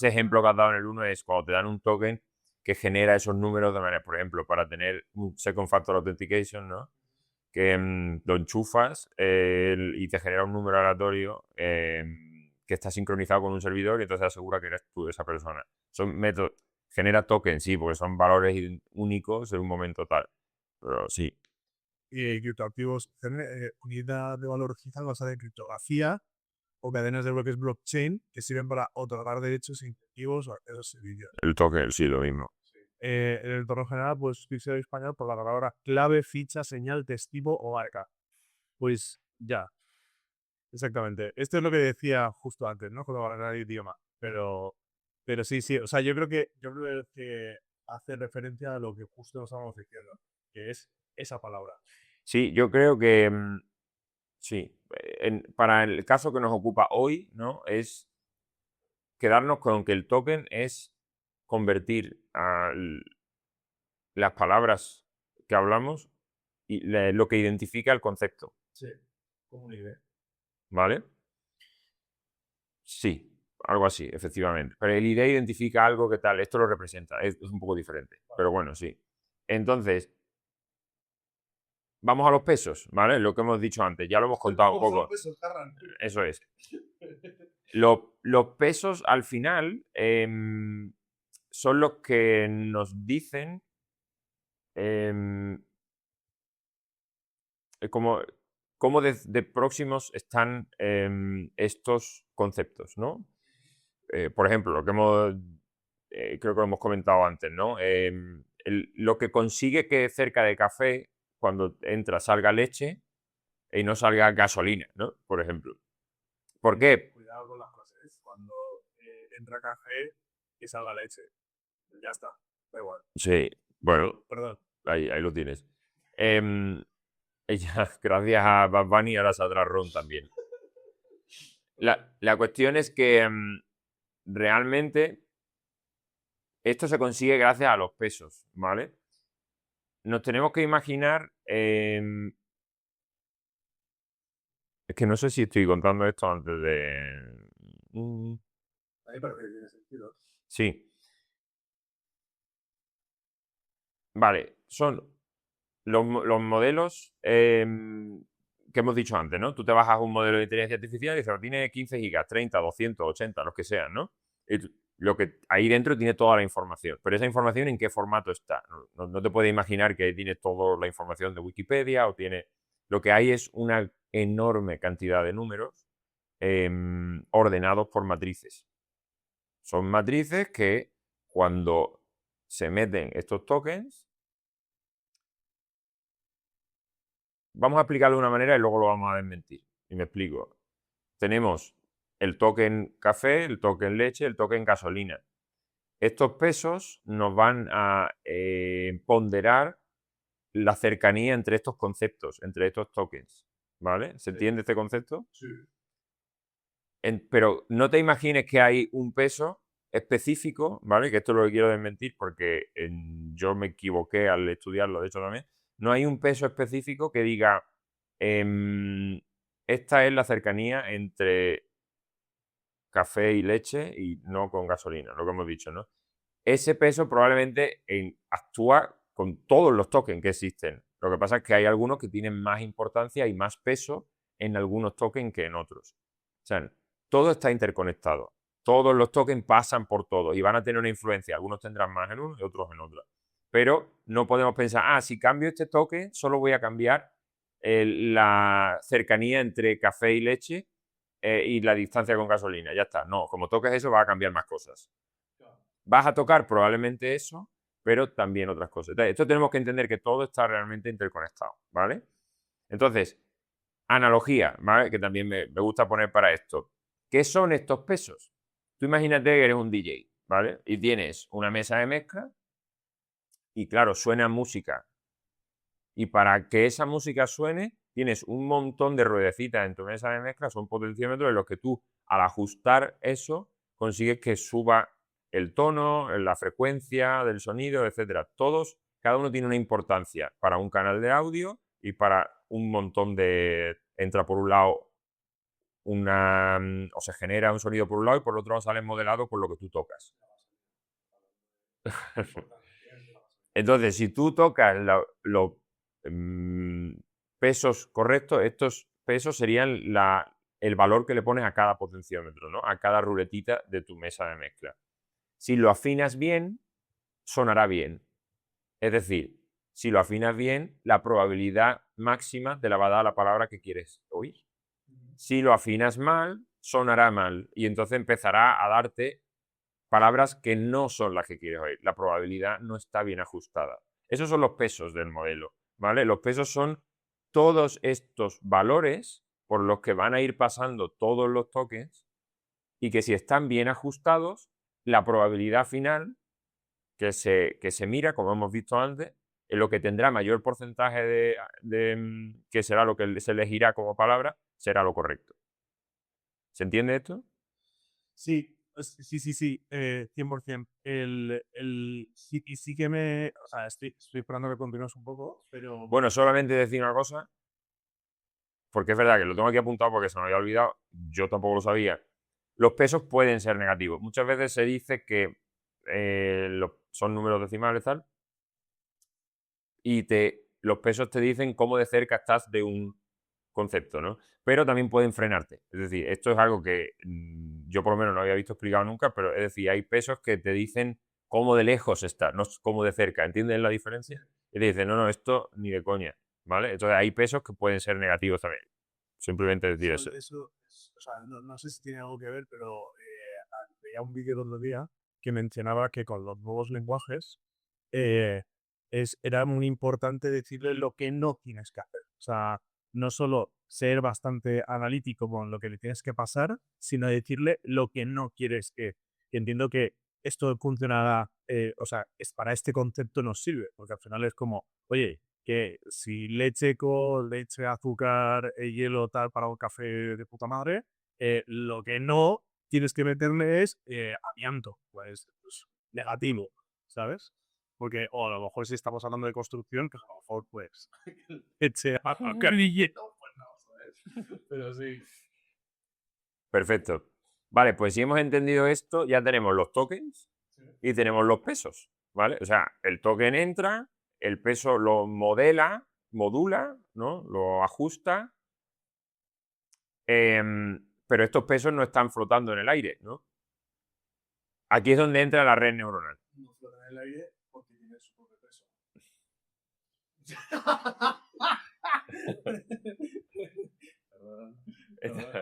ejemplo que has dado en el 1 es cuando te dan un token que genera esos números de manera, por ejemplo, para tener un Second Factor Authentication, ¿no? Que lo enchufas y te genera un número aleatorio que está sincronizado con un servidor y entonces asegura que eres tú esa persona. Son métodos, genera tokens, sí, porque son valores únicos en un momento tal. Pero sí. criptoactivos, unidad de valor digital basada en criptografía o cadenas de bloques blockchain que sirven para otorgar derechos e incentivos a esos servicios. El token, sí, lo mismo. En el entorno general, pues diccionario español por la palabra clave, ficha, señal, testigo o marca. Pues ya. Exactamente. Esto es lo que decía justo antes, ¿no? Cuando hablar de idioma. Pero sí, sí. O sea, yo creo que hace referencia a lo que justo nos estábamos diciendo, que es esa palabra. Sí, yo creo que sí. Para el caso que nos ocupa hoy, ¿no? Es quedarnos con que el token es convertir las palabras que hablamos y lo que identifica el concepto, Sí. Como un ID. ¿vale? Sí, algo así, efectivamente. Pero el ID identifica algo que tal, esto lo representa, es un poco diferente, pero bueno, sí. Entonces, vamos a los pesos, ¿vale? Lo que hemos dicho antes, ya lo hemos contado un poco. Eso es. Los pesos al final son los que nos dicen cómo de próximos están estos conceptos, ¿no? Por ejemplo, lo que creo que lo hemos comentado antes, ¿no? Lo que consigue que cerca de café, cuando entra, salga leche y no salga gasolina, ¿no? Por ejemplo. ¿Por qué? Cuidado con las frases. Cuando entra café y salga leche. Ya está. Da igual. Sí, bueno, Perdón. ahí lo tienes. Gracias a Bad Bunny ahora saldrá Ron también. La cuestión es que realmente esto se consigue gracias a los pesos, ¿vale? Nos tenemos que imaginar... es que no sé si estoy contando esto antes de... A mí parece que tiene sentido. Sí. Vale, son los modelos que hemos dicho antes, ¿no? Tú te bajas un modelo de inteligencia artificial y dices, tiene 15 gigas, 30, 200, 80, los que sean, ¿no? Y lo que ahí dentro tiene toda la información. Pero esa información, ¿en qué formato está? No te puedes imaginar que tiene toda la información de Wikipedia o tiene... Lo que hay es una enorme cantidad de números ordenados por matrices. Son matrices que cuando se meten estos tokens, vamos a explicarlo de una manera y luego lo vamos a desmentir. Y me explico. Tenemos el token café, el token leche, el token gasolina. Estos pesos nos van a ponderar la cercanía entre estos conceptos, entre estos tokens. ¿Vale? ¿Se entiende este concepto? Sí. Pero no te imagines que hay un peso específico, ¿vale? Que esto lo quiero desmentir porque yo me equivoqué al estudiarlo, de hecho también. No hay un peso específico que diga, esta es la cercanía entre café y leche y no con gasolina, lo que hemos dicho, ¿no? Ese peso probablemente actúa con todos los tokens que existen. Lo que pasa es que hay algunos que tienen más importancia y más peso en algunos tokens que en otros. O sea, todo está interconectado. Todos los tokens pasan por todos y van a tener una influencia. Algunos tendrán más en uno y otros en otro. Pero no podemos pensar, si cambio este token, solo voy a cambiar la cercanía entre café y leche y la distancia con gasolina. Ya está. No, como toques eso, va a cambiar más cosas. Vas a tocar probablemente eso, pero también otras cosas. Entonces, esto tenemos que entender que todo está realmente interconectado, ¿vale? Entonces, analogía, ¿vale? Que también me gusta poner para esto. ¿Qué son estos pesos? Tú imagínate que eres un DJ, ¿vale? Y tienes una mesa de mezcla y, claro, suena música. Y para que esa música suene, tienes un montón de ruedecitas en tu mesa de mezcla, son potenciómetros en los que tú, al ajustar eso, consigues que suba el tono, la frecuencia del sonido, etcétera. Cada uno tiene una importancia para un canal de audio y para un montón de... Entra por un lado o se genera un sonido por un lado y por otro lado sale modelado por lo que tú tocas. Entonces, si tú tocas los pesos correctos, estos pesos serían el valor que le pones a cada potenciómetro, ¿no? A cada ruletita de tu mesa de mezcla. Si lo afinas bien, sonará bien. Es decir, si lo afinas bien, la probabilidad máxima te la va a dar la palabra que quieres oír. Si lo afinas mal, sonará mal y entonces empezará a darte palabras que no son las que quieres oír. La probabilidad no está bien ajustada. Esos son los pesos del modelo, ¿vale? Los pesos son todos estos valores por los que van a ir pasando todos los tokens y que si están bien ajustados, la probabilidad final que se mira, como hemos visto antes, es lo que tendrá mayor porcentaje que será lo que se elegirá como palabra, será lo correcto. ¿Se entiende esto? Sí, sí, 100%. Sí que o sea, estoy esperando que continúes un poco, pero... Bueno, solamente decir una cosa, porque es verdad que lo tengo aquí apuntado porque se me había olvidado, yo tampoco lo sabía. Los pesos pueden ser negativos. Muchas veces se dice que son números decimales tal, y los pesos te dicen cómo de cerca estás de un concepto, ¿no? Pero también pueden frenarte. Es decir, esto es algo que yo por lo menos no había visto explicado nunca, pero es decir, hay pesos que te dicen cómo de lejos estás, no cómo de cerca. ¿Entienden la diferencia? Y te dicen, no, esto ni de coña, ¿vale? Entonces hay pesos que pueden ser negativos también. Simplemente decir eso. O sea, no sé si tiene algo que ver, pero veía un vídeo el otro día que mencionaba que con los nuevos lenguajes era muy importante decirle lo que no tienes que hacer. O sea, no solo ser bastante analítico con lo que le tienes que pasar, sino decirle lo que no quieres que. Y entiendo que esto funcionará, o sea, para este concepto nos sirve, porque al final es como, oye, que si leche con leche, azúcar, hielo, tal, para un café de puta madre, lo que no tienes que meterle es amianto, pues negativo, ¿sabes? Porque, o a lo mejor si estamos hablando de construcción, que a lo mejor, pues, leche, azúcar y hielo, pues no, ¿sabes? Pero sí. Perfecto. Vale, pues si hemos entendido esto, ya tenemos los tokens y tenemos los pesos, ¿vale? O sea, el token entra, el peso lo modula, ¿no? Lo ajusta, pero estos pesos no están flotando en el aire, ¿no? Aquí es donde entra la red neuronal. No flota en el aire porque tiene su propio peso.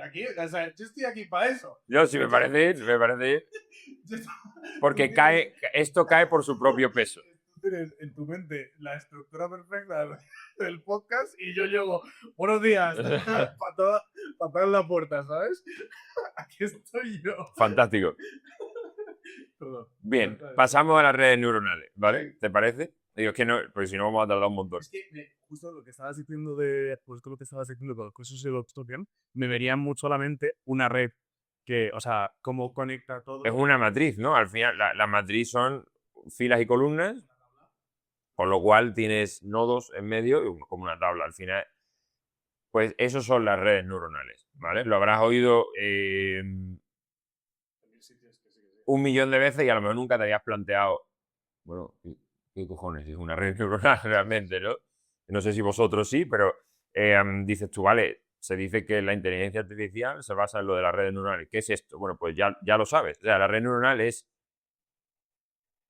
Aquí, o sea, yo estoy aquí para eso. Yo sí me parece bien, porque esto cae por su propio peso. Tú tienes en tu mente la estructura perfecta del podcast y yo llego, buenos días, patada en la puerta, ¿sabes? Aquí estoy yo. Fantástico. Perdón. Bien, pasamos a las redes neuronales, ¿vale? ¿Te parece? Digo, es que no, porque si no vamos a tardar un montón. Es que justo lo que estabas diciendo justo lo que estabas diciendo con los cursos de token, me vería mucho a la mente una red que, o sea, cómo conecta todo. Es una matriz, ¿no? Al final, la matriz son filas y columnas, con lo cual tienes nodos en medio, como una tabla. Al final, pues esos son las redes neuronales, ¿vale? Lo habrás oído 1.000.000 de veces y a lo mejor nunca te habías planteado, bueno, ¿qué cojones? Es una red neuronal realmente, ¿no? No sé si vosotros sí, pero dices tú, vale, se dice que la inteligencia artificial se basa en lo de las redes neuronales. ¿Qué es esto? Bueno, pues ya lo sabes. O sea, la red neuronal es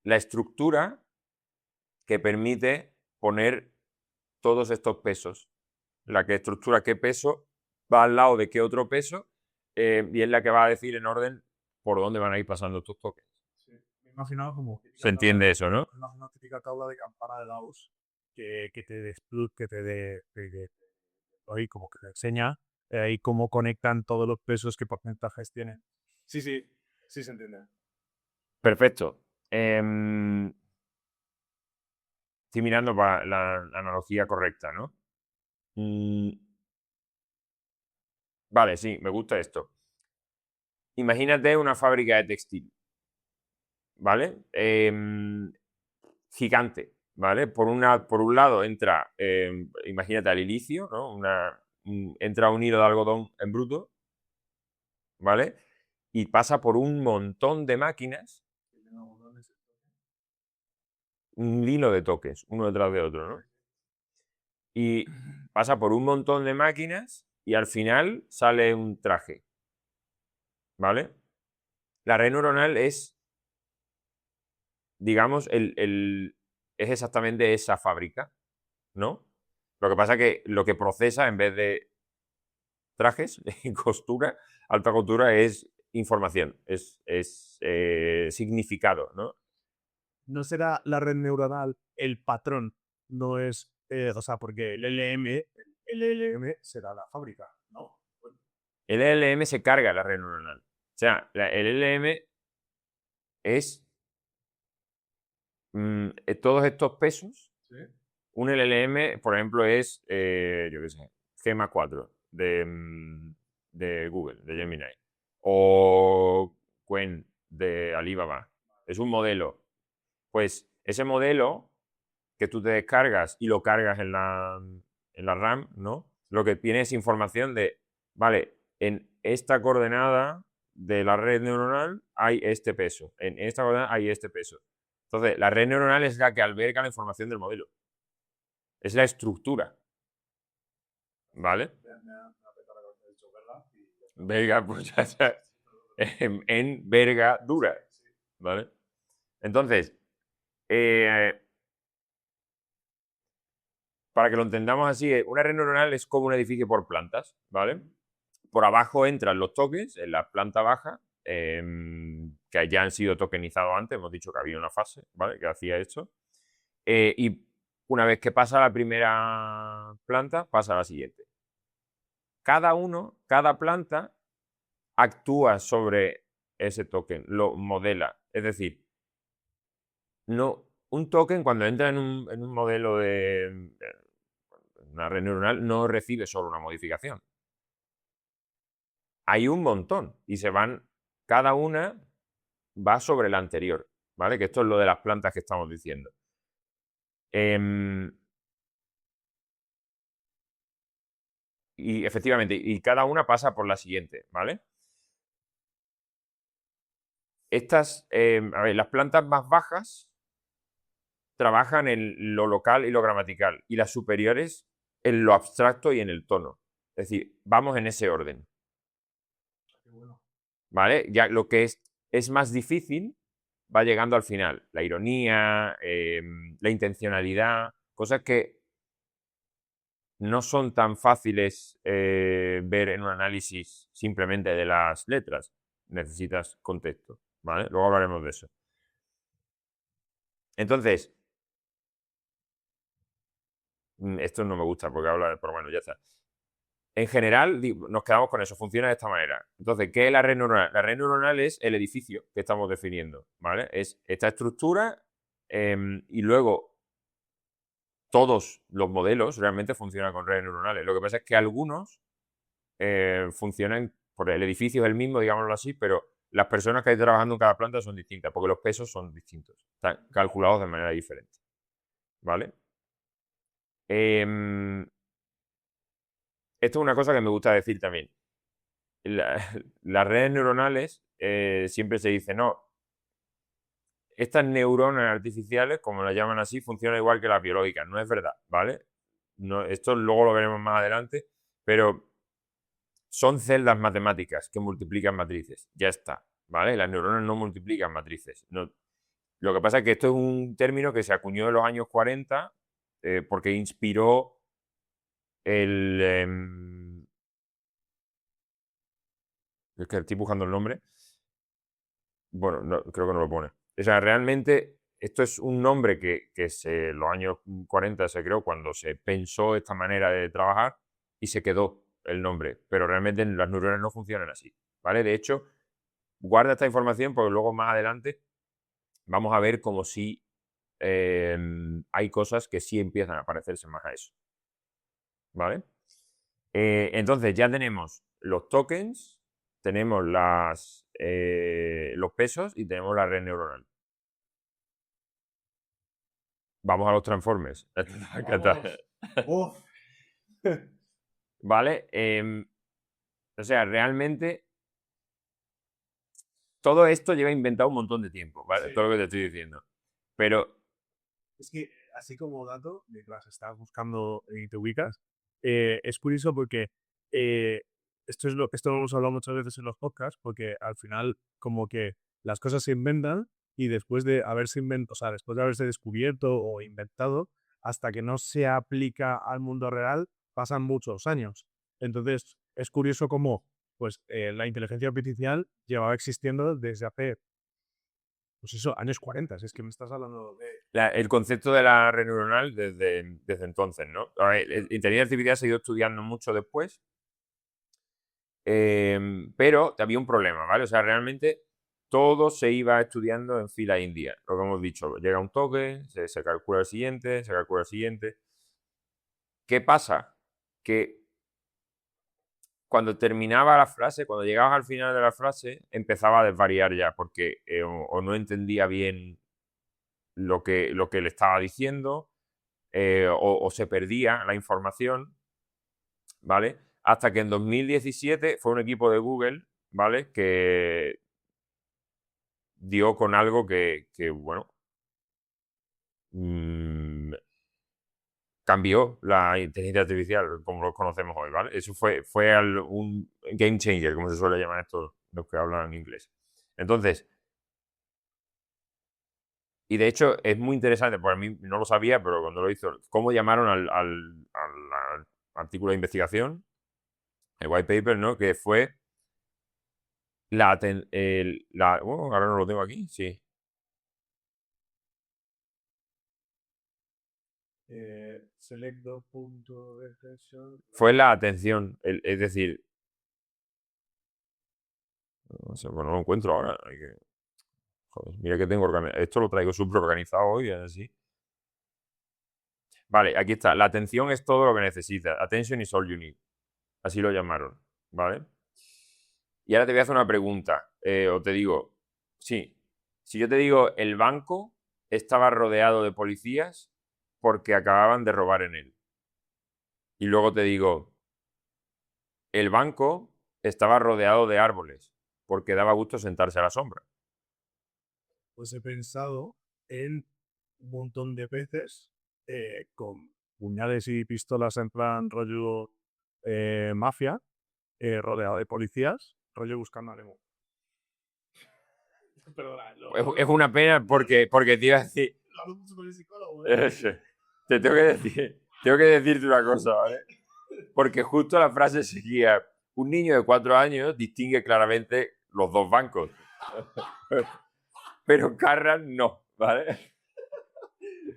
la estructura que permite poner todos estos pesos. La que estructura qué peso va al lado de qué otro peso y es la que va a decir en orden por dónde van a ir pasando estos tokens. Sí. Me he imaginado como... Se entiende eso, ¿no? Una típica tabla de campana de Gauss que te ahí como que te enseña y cómo conectan todos los pesos, qué porcentajes tienen. Sí se entiende. Perfecto. Estoy mirando para la analogía correcta, ¿no? Vale, sí, me gusta esto. Imagínate una fábrica de textil, ¿vale? Gigante, ¿vale? Por un lado entra, imagínate al ilicio, ¿no? Entra un hilo de algodón en bruto, ¿vale? Y pasa por un montón de máquinas, un hilo de toques, uno detrás de otro, ¿no? Y pasa por un montón de máquinas y al final sale un traje, ¿vale? La red neuronal es, digamos, es exactamente esa fábrica, ¿no? Lo que pasa que lo que procesa en vez de trajes y costura, alta costura es información, es significado, ¿no? ¿No será la red neuronal el patrón? No es, o sea, porque el LLM será la fábrica, ¿no? El LLM se carga la red neuronal. O sea, el LLM es todos estos pesos. Sí. Un LLM, por ejemplo, es, yo qué sé, Gemma 4 de Google, de Gemini. O Qwen de Alibaba. Es un modelo. Pues ese modelo que tú te descargas y lo cargas en la RAM, ¿no? Lo que tiene es información de, vale, en esta coordenada de la red neuronal hay este peso, en esta coordenada hay este peso. Entonces, la red neuronal es la que alberga la información del modelo. Es la estructura. ¿Vale? Verga, pues ya está. En verga dura. ¿Vale? Entonces, para que lo entendamos así, una red neuronal es como un edificio por plantas, ¿vale? Por abajo entran los tokens en la planta baja, que ya han sido tokenizados antes, hemos dicho que había una fase, ¿vale? Que hacía esto. Y una vez que pasa la primera planta, pasa a la siguiente. Cada planta actúa sobre ese token, lo modela. Es decir, no, un token cuando entra en un modelo de una red neuronal no recibe solo una modificación. Hay un montón y cada una va sobre la anterior, ¿vale? Que esto es lo de las plantas que estamos diciendo. Y efectivamente, y cada una pasa por la siguiente, ¿vale? Estas, a ver, las plantas más bajas trabajan en lo local y lo gramatical, y las superiores en lo abstracto y en el tono. Es decir, vamos en ese orden. ¿Vale? Ya lo que es más difícil va llegando al final. La ironía, la intencionalidad, cosas que no son tan fáciles ver en un análisis simplemente de las letras. Necesitas contexto, ¿vale? Luego hablaremos de eso. Entonces, esto no me gusta porque habla, pero bueno, ya está. En general, nos quedamos con eso, funciona de esta manera. Entonces, ¿qué es la red neuronal? La red neuronal es el edificio que estamos definiendo, ¿vale? Es esta estructura y luego todos los modelos realmente funcionan con redes neuronales. Lo que pasa es que algunos funcionan, por el edificio es el mismo, digámoslo así, pero las personas que hay trabajando en cada planta son distintas, porque los pesos son distintos, están calculados de manera diferente, ¿vale? Esto es una cosa que me gusta decir también. Las redes neuronales siempre se dice, no, estas neuronas artificiales, como las llaman así, funcionan igual que las biológicas. No es verdad, ¿vale? No, esto luego lo veremos más adelante, pero son celdas matemáticas que multiplican matrices. Ya está, ¿vale? Las neuronas no multiplican matrices. No. Lo que pasa es que esto es un término que se acuñó en los años 40 porque inspiró el... es que estoy buscando el nombre. Bueno, creo que no lo pone. O sea, realmente esto es un nombre que los años 40 se creó cuando se pensó esta manera de trabajar y se quedó el nombre. Pero realmente las neuronas no funcionan así, ¿vale? De hecho, guarda esta información porque luego más adelante vamos a ver como si hay cosas que sí empiezan a parecerse más a eso, ¿vale? Entonces ya tenemos los tokens, tenemos los pesos y tenemos la red neuronal. Vamos a los transformers. ¿Vale? O sea, realmente todo esto lleva inventado un montón de tiempo, ¿vale? Sí. Todo lo que te estoy diciendo. Pero Es que, así como dato, mientras estás buscando y te ubicas, es curioso porque esto lo hemos hablado muchas veces en los podcasts, porque al final como que las cosas se inventan y después de haberse después de haberse descubierto o inventado, hasta que no se aplica al mundo real, pasan muchos años. Entonces, es curioso cómo pues, la inteligencia artificial llevaba existiendo desde hace, pues eso, años 40. Si es que me estás hablando de... El concepto de la red neuronal desde entonces, ¿no? A ver, inteligencia artificial se ha ido estudiando mucho después, pero había un problema, ¿vale? O sea, realmente todo se iba estudiando en fila india. Lo que hemos dicho, llega un toque, se calcula el siguiente, se calcula el siguiente. ¿Qué pasa? Que cuando terminaba la frase, cuando llegabas al final de la frase, empezaba a desvariar ya, porque o no entendía bien lo que le estaba diciendo, o se perdía la información, ¿vale? Hasta que en 2017 fue un equipo de Google, ¿vale? Que dio con algo que bueno, cambió la inteligencia artificial como lo conocemos hoy, ¿vale? Eso fue un game changer, como se suele llamar esto los que hablan inglés. Entonces, y de hecho es muy interesante, porque a mí no lo sabía, pero cuando lo hizo, cómo llamaron al artículo de investigación, el white paper, ¿no? Que fue ahora no lo tengo aquí, sí. Fue la atención, es decir, no sé, bueno, no lo encuentro ahora. Joder, mira que tengo organizado. Esto lo traigo súper organizado hoy, así. Vale, aquí está. La atención es todo lo que necesitas. Attention is all you need. Así lo llamaron, ¿vale? Y ahora te voy a hacer una pregunta. O te digo, sí, si yo te digo el banco estaba rodeado de policías porque acababan de robar en él. Y luego te digo, el banco estaba rodeado de árboles porque daba gusto sentarse a la sombra. Pues he pensado en un montón de veces con puñales y pistolas en plan rollo mafia, rodeado de policías, rollo buscando a Nemo. Perdona, Es una pena porque te iba a decir... Lo hablo mucho con el psicólogo. Te tengo que decirte una cosa, ¿vale? Porque justo la frase seguía: un niño de 4 años distingue claramente los dos bancos. Pero Carran no, ¿vale?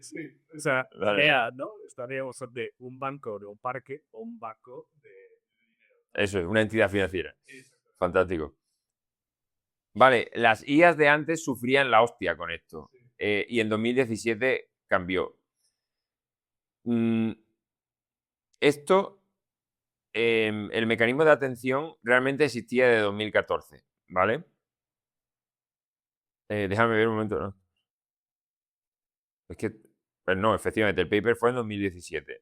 Sí, o sea, Vale. ¿no? Estaríamos de un banco de un parque o un banco de... Eso es, una entidad financiera. Fantástico. Vale, las IAs de antes sufrían la hostia con esto. Y en 2017 cambió. Esto, el mecanismo de atención realmente existía de 2014, ¿vale? Déjame ver un momento, ¿no? Es que, pues no, efectivamente, el paper fue en 2017.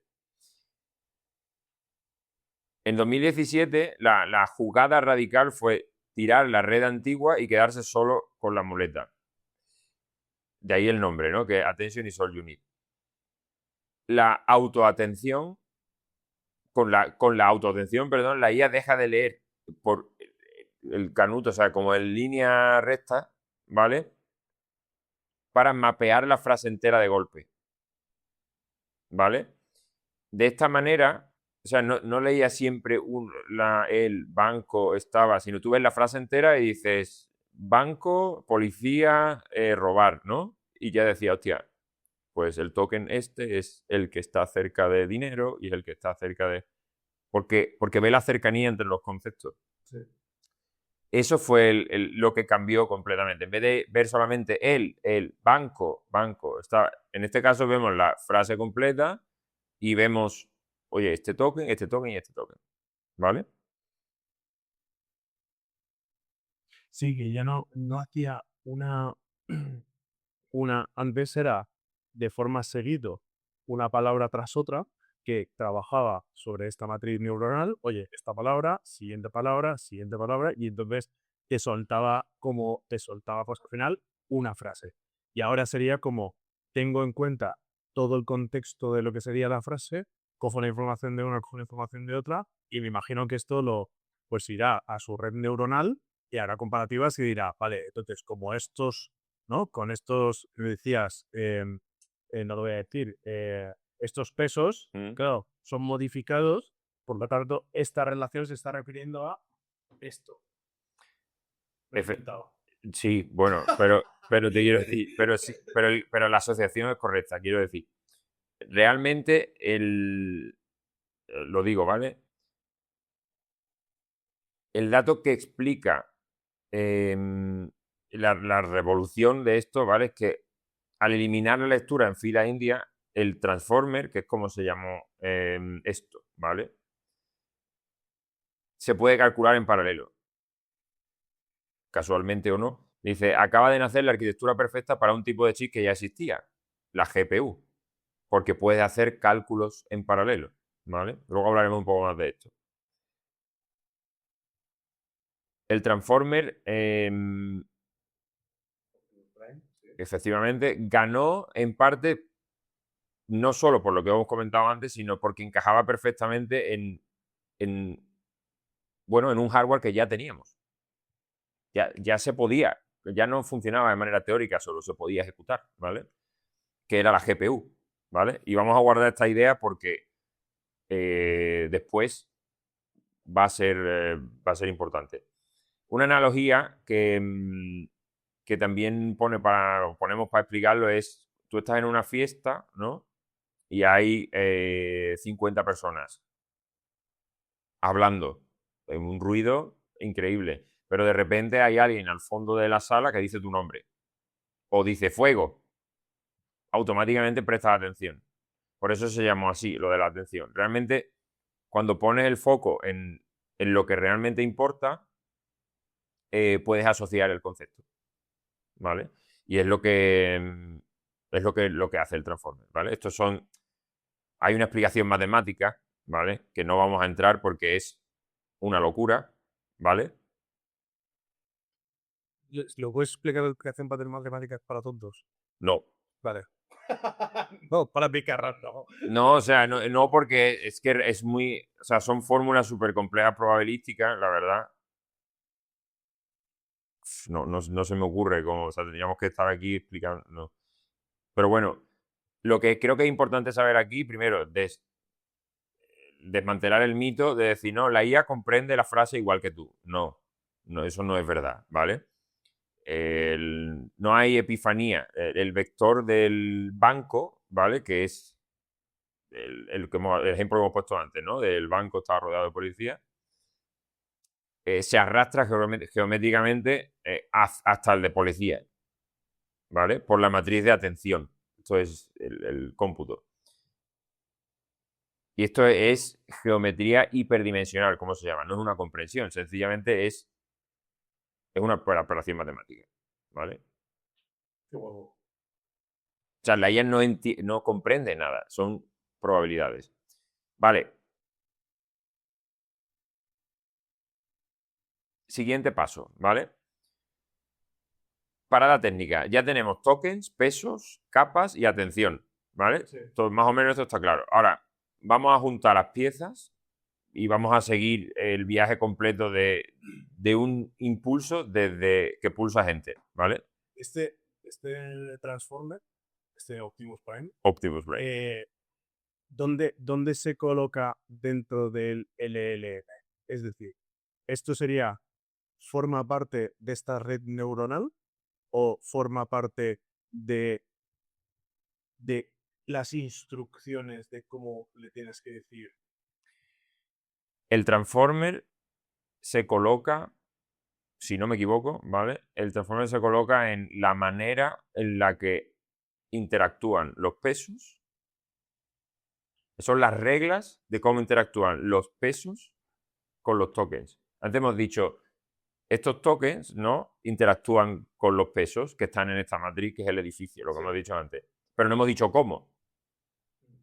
En 2017, la jugada radical fue tirar la red antigua y quedarse solo con la muleta. De ahí el nombre, ¿no? Que attention is all you need. La autoatención, con la autoatención, perdón, la IA deja de leer por el canuto, o sea, como en línea recta, ¿vale? Para mapear la frase entera de golpe. ¿Vale? De esta manera, o sea, no leía siempre el banco estaba, sino tú ves la frase entera y dices banco, policía, robar, ¿no? Y ya decía, hostia, pues el token este es el que está cerca de dinero y el que está cerca de... Porque ve la cercanía entre los conceptos. Sí. Eso fue lo que cambió completamente. En vez de ver solamente el banco, está, en este caso vemos la frase completa y vemos, oye, este token y este token. ¿Vale? Sí, que ya no hacía antes era de forma seguido una palabra tras otra que trabajaba sobre esta matriz neuronal, oye, esta palabra, y entonces te soltaba pues al final una frase. Y ahora sería como, tengo en cuenta todo el contexto de lo que sería la frase, cojo la información de una, cojo la información de otra, y me imagino que esto pues irá a su red neuronal y hará comparativas y dirá, vale, entonces como estos ¿no? Con estos, me decías, no lo voy a decir, estos pesos, claro, son modificados, por lo tanto, esta relación se está refiriendo a esto. Me he Efe- inventado. Sí, bueno, pero te quiero decir, pero la asociación es correcta, quiero decir. Realmente lo digo, ¿vale? El dato que explica la revolución de esto, ¿vale? Es que al eliminar la lectura en fila india, el transformer, que es como se llamó esto, ¿vale? Se puede calcular en paralelo. Casualmente o no. Dice, acaba de nacer la arquitectura perfecta para un tipo de chip que ya existía, la GPU, porque puede hacer cálculos en paralelo, ¿vale? Luego hablaremos un poco más de esto. El transformer efectivamente ganó en parte no solo por lo que hemos comentado antes, sino porque encajaba perfectamente bueno, en un hardware que ya teníamos. Ya se podía, ya no funcionaba de manera teórica, solo se podía ejecutar, ¿vale? Que era la GPU, ¿vale? Y vamos a guardar esta idea porque después va a ser importante. Una analogía que también ponemos para explicarlo es, tú estás en una fiesta, ¿no? Y hay 50 personas hablando, un ruido increíble, pero de repente hay alguien al fondo de la sala que dice tu nombre o dice fuego, automáticamente prestas atención. Por eso se llamó así, lo de la atención. Realmente, cuando pones el foco en lo que realmente importa, puedes asociar el concepto, ¿vale? Y es lo que hace el Transformer, ¿vale? Hay una explicación matemática, ¿vale? Que no vamos a entrar porque es una locura, ¿vale? ¿Lo puedes explicar que hacen para matemáticas para tontos? No. Vale. No, para picarras, no. No, o sea, no porque es que es muy... O sea, son fórmulas súper complejas probabilísticas, la verdad. No se me ocurre cómo... O sea, tendríamos que estar aquí explicando... No. Pero bueno, lo que creo que es importante saber aquí, primero, desmantelar el mito de decir, no, la IA comprende la frase igual que tú. No, eso no es verdad, ¿vale? No hay epifanía. El vector del banco, ¿vale? Que es el ejemplo que hemos puesto antes, ¿no? Del banco está rodeado de policía. Se arrastra geométricamente hasta el de policía, ¿vale? Por la matriz de atención. Esto es el cómputo. Y esto es geometría hiperdimensional, ¿cómo se llama? No es una comprensión, sencillamente es una operación matemática, ¿vale? Qué huevo. O sea, la IA no comprende nada, son probabilidades. Vale. Siguiente paso, ¿vale? Para la técnica, ya tenemos tokens, pesos, capas y atención, ¿vale? Sí. Entonces, más o menos esto está claro. Ahora, vamos a juntar las piezas y vamos a seguir el viaje completo de un impulso desde que pulsa Enter, ¿vale? Este Transformer, este Optimus Prime, Optimus Prime. ¿dónde se coloca dentro del LLM? Es decir, ¿esto forma parte de esta red neuronal o forma parte de las instrucciones de cómo le tienes que decir? El Transformer se coloca, si no me equivoco, ¿vale? El Transformer se coloca en la manera en la que interactúan los pesos. Son las reglas de cómo interactúan los pesos con los tokens. Antes hemos dicho, estos tokens, ¿no? Interactúan con los pesos que están en esta matriz, que es el edificio, lo que hemos dicho antes. Pero no hemos dicho cómo.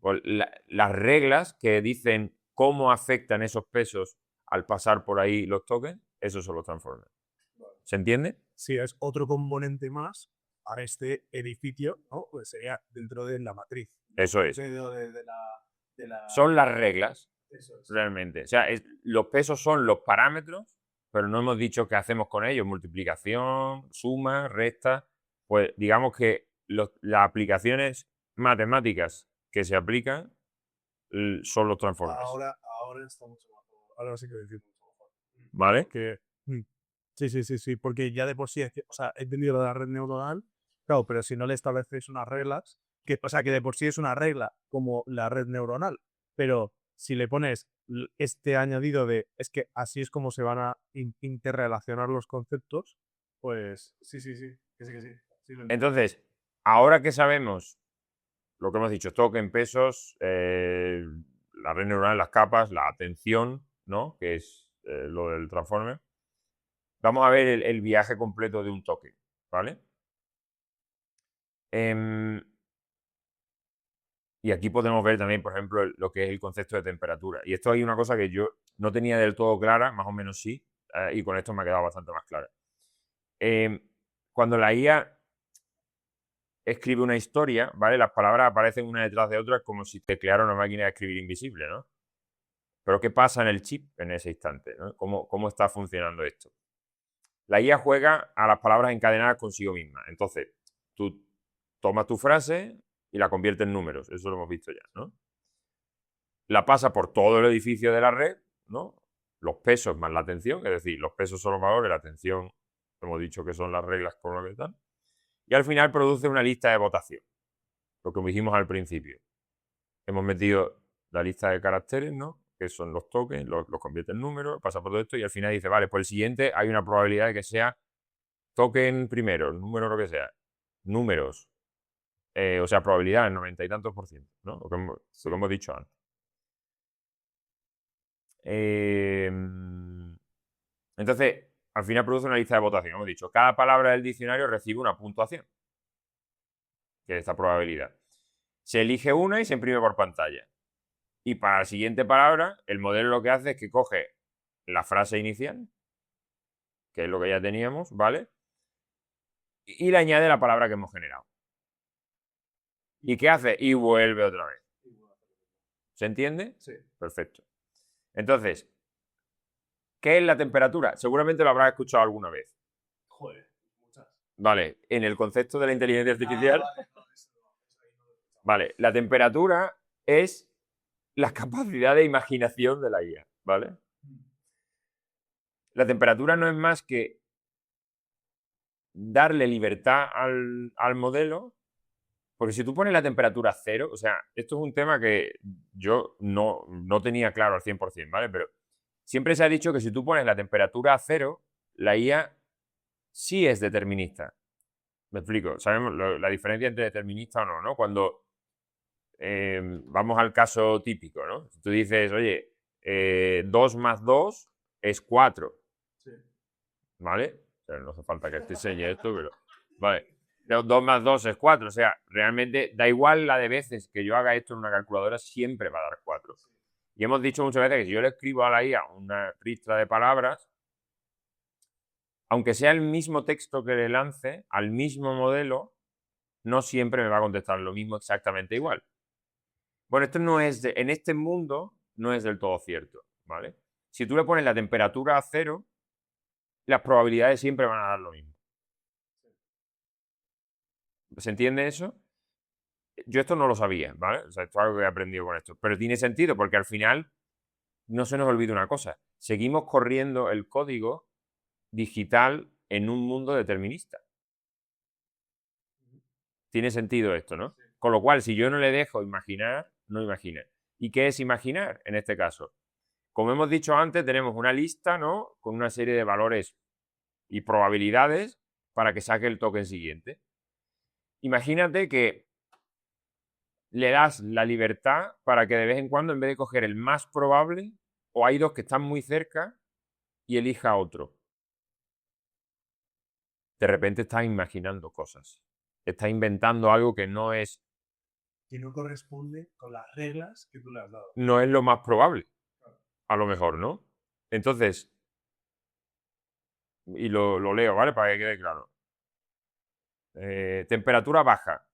Pues las reglas que dicen cómo afectan esos pesos al pasar por ahí los tokens, esos son los transformers. ¿Se entiende? Sí, es otro componente más a este edificio, ¿no? Pues sería dentro de la matriz. Eso es. De la... Son las reglas, Eso es. realmente. O sea, los pesos son los parámetros, pero no hemos dicho qué hacemos con ellos. Multiplicación, suma, resta. Pues digamos que las aplicaciones matemáticas que se aplican son los transformers. Ahora está mucho mejor. Ahora sí que decir mucho mejor. ¿Vale? Que, sí, porque ya de por sí, o sea, he entendido la red neuronal, claro, pero si no le estableces unas reglas, o sea, que de por sí es una regla como la red neuronal, pero si le pones este añadido de, es que así es como se van a interrelacionar los conceptos, pues sí, que sí. Sí, lo entiendo. Entonces, ahora que sabemos lo que hemos dicho, token, pesos, la red neuronal, las capas, la atención, ¿no? Que es lo del transformer. Vamos a ver el viaje completo de un token, ¿vale? Y aquí podemos ver también, por ejemplo, lo que es el concepto de temperatura. Y esto hay una cosa que yo no tenía del todo clara, más o menos sí, y con esto me ha quedado bastante más clara. Cuando la IA escribe una historia, ¿vale? Las palabras aparecen una detrás de otra como si te creara una máquina de escribir invisible, ¿no? Pero ¿qué pasa en el chip en ese instante, ¿no? ¿Cómo está funcionando esto? La IA juega a las palabras encadenadas consigo misma. Entonces, tú tomas tu frase y la conviertes en números. Eso lo hemos visto ya, ¿no? La pasa por todo el edificio de la red, ¿no? Los pesos más la atención, es decir, los pesos son los valores, la atención, hemos dicho que son las reglas con lo que están. Y al final produce una lista de votación. Lo que dijimos al principio. Hemos metido la lista de caracteres, ¿no? Que son los tokens, los convierte en números, pasa por todo esto y al final dice, vale, pues el siguiente hay una probabilidad de que sea token primero, número lo que sea. Números. O sea, probabilidad en 90 y tantos %, ¿no? Lo que hemos dicho antes. Entonces, al final produce una lista de votación. Hemos dicho, cada palabra del diccionario recibe una puntuación, que es esta probabilidad. Se elige una y se imprime por pantalla. Y para la siguiente palabra, el modelo lo que hace es que coge la frase inicial, que es lo que ya teníamos, ¿vale? Y le añade la palabra que hemos generado. ¿Y qué hace? Y vuelve otra vez. ¿Se entiende? Sí. Perfecto. Entonces, ¿qué es la temperatura? Seguramente lo habrás escuchado alguna vez. Joder, muchas. Vale, en el concepto de la inteligencia artificial. Vale, la temperatura es la capacidad de imaginación de la IA, ¿vale? La temperatura no es más que darle libertad al modelo, porque si tú pones la temperatura a 0, o sea, esto es un tema que yo no tenía claro al 100%, ¿vale? Pero siempre se ha dicho que si tú pones la temperatura a 0, la IA sí es determinista. Me explico, sabemos la diferencia entre determinista o no, ¿no? Cuando vamos al caso típico, ¿no? Tú dices, oye, 2 más 2 es 4. Sí. ¿Vale? O sea, no hace falta que te enseñe esto, pero... Vale. 2 más 2 es 4. O sea, realmente da igual la de veces que yo haga esto en una calculadora, siempre va a dar 4. Y hemos dicho muchas veces que si yo le escribo a la IA una lista de palabras, aunque sea el mismo texto que le lance al mismo modelo, no siempre me va a contestar lo mismo exactamente igual. Bueno, esto no es en este mundo no es del todo cierto, ¿vale? Si tú le pones la temperatura a 0, las probabilidades siempre van a dar lo mismo. ¿Se entiende eso? Yo esto no lo sabía, ¿vale? O sea, esto es algo que he aprendido con esto. Pero tiene sentido porque al final no se nos olvide una cosa. Seguimos corriendo el código digital en un mundo determinista. Tiene sentido esto, ¿no? Con lo cual, si yo no le dejo imaginar, no imagina. ¿Y qué es imaginar en este caso? Como hemos dicho antes, tenemos una lista, ¿no? Con una serie de valores y probabilidades para que saque el token siguiente. Imagínate que le das la libertad para que de vez en cuando, en vez de coger el más probable, o hay dos que están muy cerca, y elija otro. De repente estás imaginando cosas. Estás inventando algo que no es... Que no corresponde con las reglas que tú le has dado. No es lo más probable. A lo mejor, ¿no? Entonces, y lo leo, ¿vale? Para que quede claro. Temperatura baja.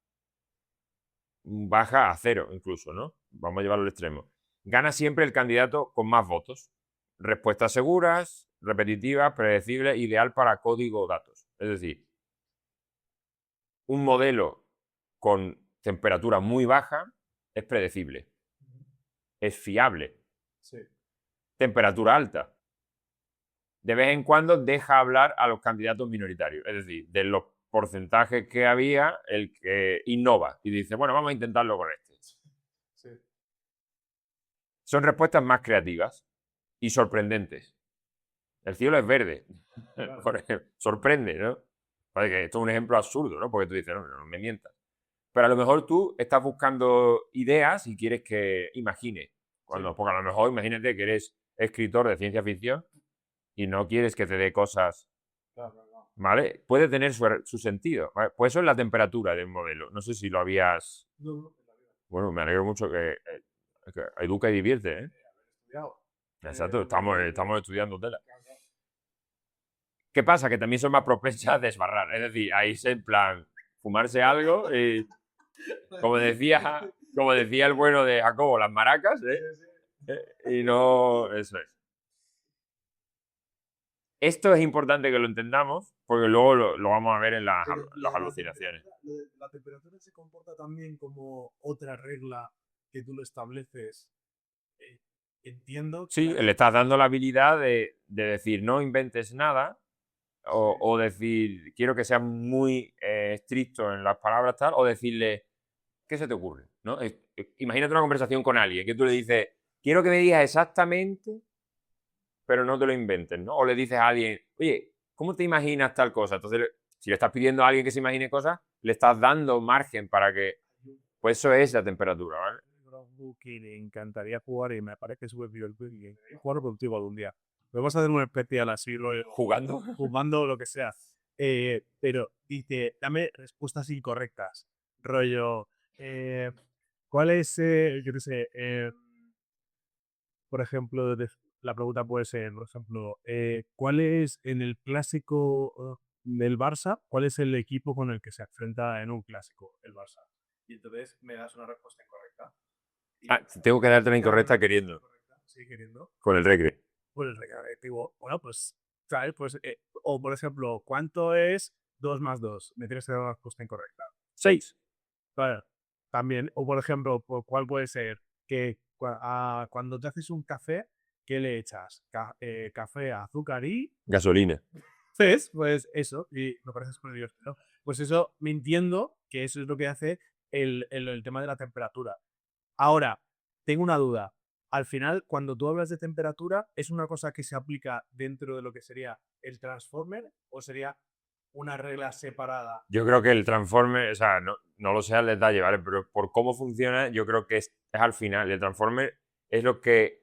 Baja a 0 incluso, ¿no? Vamos a llevarlo al extremo. Gana siempre el candidato con más votos. Respuestas seguras, repetitivas, predecibles, ideal para código o datos. Es decir, un modelo con temperatura muy baja es predecible, es fiable. Sí. Temperatura alta, de vez en cuando deja hablar a los candidatos minoritarios. Es decir, de los porcentajes que había, el que innova y dice, bueno, vamos a intentarlo con este. Sí. Son respuestas más creativas y sorprendentes. El cielo es verde. Claro. Por ejemplo, sorprende, ¿no? Vale, que esto es un ejemplo absurdo, ¿no? Porque tú dices, no me mientas. Pero a lo mejor tú estás buscando ideas y quieres que imagine. Porque a lo mejor imagínate que eres escritor de ciencia ficción y no quieres que te dé cosas, Claro. ¿vale? Puede tener su sentido, ¿vale? Pues eso es la temperatura del modelo. No sé si lo habías... No, Bueno, me alegro mucho que educa y divierte, ¿eh? estudiado. Exacto, estamos estudiando tela. ¿Qué pasa? Que también son más propensas a desbarrar. Es decir, ahí es en plan fumarse algo y, como decía el bueno de Jacobo, las maracas, ¿eh? Y no... Eso es. Esto es importante que lo entendamos porque luego lo vamos a ver en las alucinaciones. La temperatura se comporta también como otra regla que tú lo estableces. Entiendo. Sí, le estás dando la habilidad de decir no inventes nada o decir quiero que seas muy estricto en las palabras tal o decirle ¿qué se te ocurre? ¿No? Imagínate una conversación con alguien que tú le dices quiero que me digas exactamente pero no te lo inventes, ¿no? O le dices a alguien oye, ¿cómo te imaginas tal cosa? Entonces, si le estás pidiendo a alguien que se imagine cosas, le estás dando margen para que... Pues eso es la temperatura, ¿vale? Que le encantaría jugar y me parece súper divertido y jugar contigo algún día. Vamos a hacer un especial así, ¿Jugando? jugando lo que sea. Pero dice, dame respuestas incorrectas. Rollo, ¿cuál es, yo qué sé, por ejemplo, la pregunta puede ser, por ejemplo, ¿cuál es en el clásico del Barça, cuál es el equipo con el que se enfrenta en un clásico, el Barça? Y entonces me das una respuesta incorrecta. Ah, tengo que darte la incorrecta queriendo. Sí, queriendo. Con el recre. Pues el recreativo, bueno, pues, ¿sabes? Pues, o por ejemplo, ¿cuánto es 2 más 2? Me tienes que dar una respuesta incorrecta. 6. Claro, también, o por ejemplo, ¿cuál puede ser? Que cuando te haces un café, ¿qué le echas? Café, azúcar y... Gasolina. ¿Ves? Pues eso, y me parece súper divertido. Pues eso, me entiendo que eso es lo que hace el tema de la temperatura. Ahora, tengo una duda. Al final, cuando tú hablas de temperatura, ¿es una cosa que se aplica dentro de lo que sería el transformer o sería una regla separada? Yo creo que el Transformer, o sea, no lo sé al detalle, ¿vale? Pero por cómo funciona, yo creo que es al final. El Transformer es lo que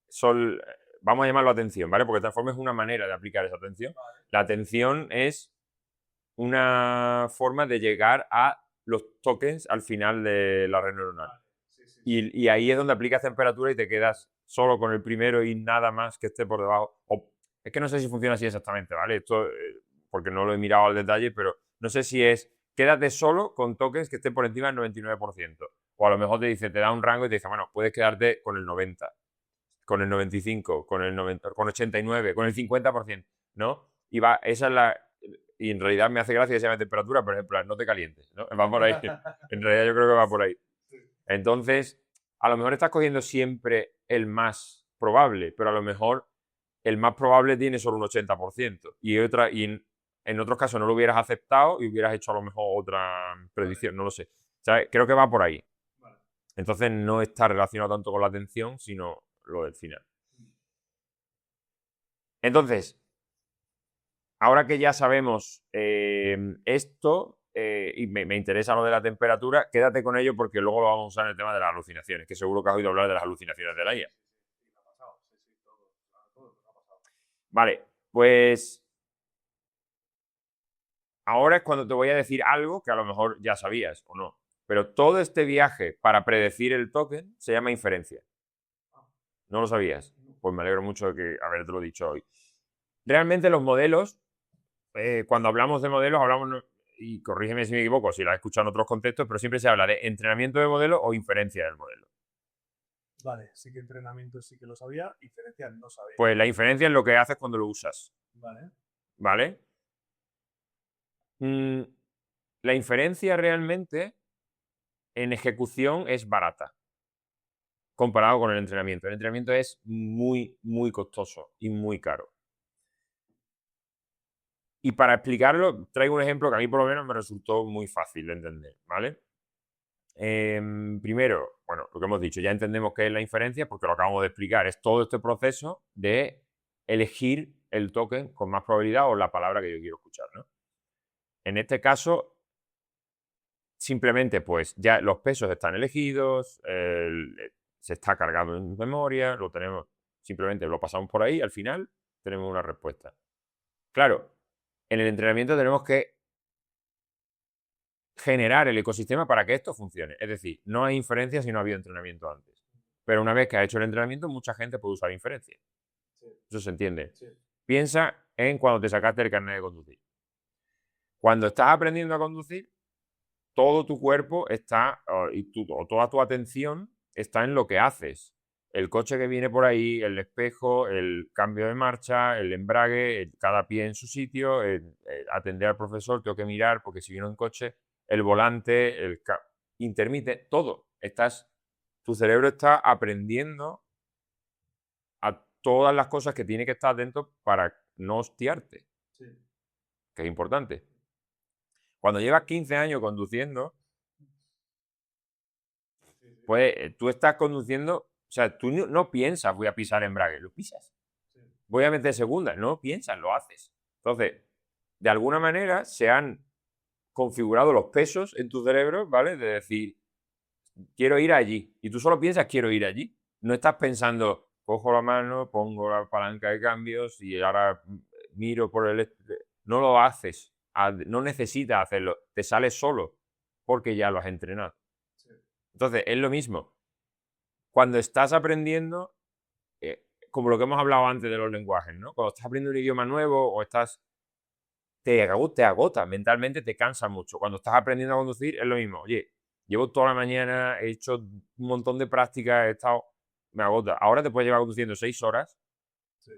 son, vamos a llamarlo atención, ¿vale? Porque el Transformer es una manera de aplicar esa atención. La atención es una forma de llegar a los tokens al final de la red neuronal. Y ahí es donde aplicas temperatura y te quedas solo con el primero y nada más que esté por debajo. Es que no sé si funciona así exactamente, ¿vale? Esto, porque no lo he mirado al detalle, pero no sé si es quédate solo con tokens que estén por encima del 99%. O a lo mejor te dice, te da un rango y te dice, bueno, puedes quedarte con el 90, con el 95, con el 90, con 89, con el 50%, ¿no? Y va, esa es la... Y en realidad me hace gracia que se llame temperatura, pero en plan, no te calientes, ¿no? Va por ahí. En realidad yo creo que va por ahí. Entonces, a lo mejor estás cogiendo siempre el más probable, pero a lo mejor el más probable tiene solo un 80%. Y en otros casos no lo hubieras aceptado y hubieras hecho a lo mejor otra predicción, no lo sé. O sea, creo que va por ahí. Entonces no está relacionado tanto con la atención, sino lo del final. Entonces, ahora que ya sabemos esto, y me interesa lo de la temperatura, quédate con ello porque luego lo vamos a usar en el tema de las alucinaciones, que seguro que has oído hablar de las alucinaciones de la IA. Vale, pues ahora es cuando te voy a decir algo que a lo mejor ya sabías o no. Pero todo este viaje para predecir el token se llama inferencia. ¿No lo sabías? Pues me alegro mucho de que habértelo dicho hoy. Realmente los modelos, cuando hablamos de modelos, hablamos, y corrígeme si me equivoco, si lo has escuchado en otros contextos, pero siempre se habla de entrenamiento de modelo o inferencia del modelo. Vale, sí que entrenamiento sí que lo sabía, inferencia no sabía. Pues la inferencia es lo que haces cuando lo usas. Vale. ¿Vale? la inferencia realmente en ejecución es barata comparado con el entrenamiento. El entrenamiento es muy, muy costoso y muy caro. Y para explicarlo, traigo un ejemplo que a mí por lo menos me resultó muy fácil de entender, ¿vale? Primero, bueno, lo que hemos dicho, ya entendemos qué es la inferencia porque lo acabamos de explicar. Es todo este proceso de elegir el token con más probabilidad o la palabra que yo quiero escuchar, ¿no? En este caso, simplemente pues ya los pesos están elegidos, se está cargado en memoria, lo tenemos, simplemente lo pasamos por ahí, al final tenemos una respuesta. Claro, en el entrenamiento tenemos que generar el ecosistema para que esto funcione. Es decir, no hay inferencia si no ha habido entrenamiento antes. Pero una vez que ha hecho el entrenamiento, mucha gente puede usar inferencia. Sí. Eso se entiende. Sí. Piensa en cuando te sacaste el carnet de conducir. Cuando estás aprendiendo a conducir, todo tu cuerpo está, o toda tu atención está en lo que haces. El coche que viene por ahí, el espejo, el cambio de marcha, el embrague, cada pie en su sitio, atender al profesor, tengo que mirar porque si viene un coche, el volante, intermite, todo. Tu cerebro está aprendiendo a todas las cosas que tiene que estar dentro para no hostiarte, Sí. que es importante. Cuando llevas 15 años conduciendo, pues tú estás conduciendo, o sea, tú no piensas voy a pisar embrague, lo pisas. Sí. Voy a meter segunda, no piensas, lo haces. Entonces, de alguna manera se han configurado los pesos en tu cerebro, ¿vale? De decir, quiero ir allí. Y tú solo piensas, quiero ir allí. No estás pensando, cojo la mano, pongo la palanca de cambios y ahora miro por el... No lo haces. No necesitas hacerlo. Te sale solo porque ya lo has entrenado. Sí. Entonces, es lo mismo. Cuando estás aprendiendo, como lo que hemos hablado antes de los lenguajes, ¿no? Cuando estás aprendiendo un idioma nuevo o te agota, mentalmente te cansa mucho. Cuando estás aprendiendo a conducir es lo mismo. Oye, llevo toda la mañana, he hecho un montón de prácticas, me agota. Ahora te puedes llevar conduciendo 6 horas Sí.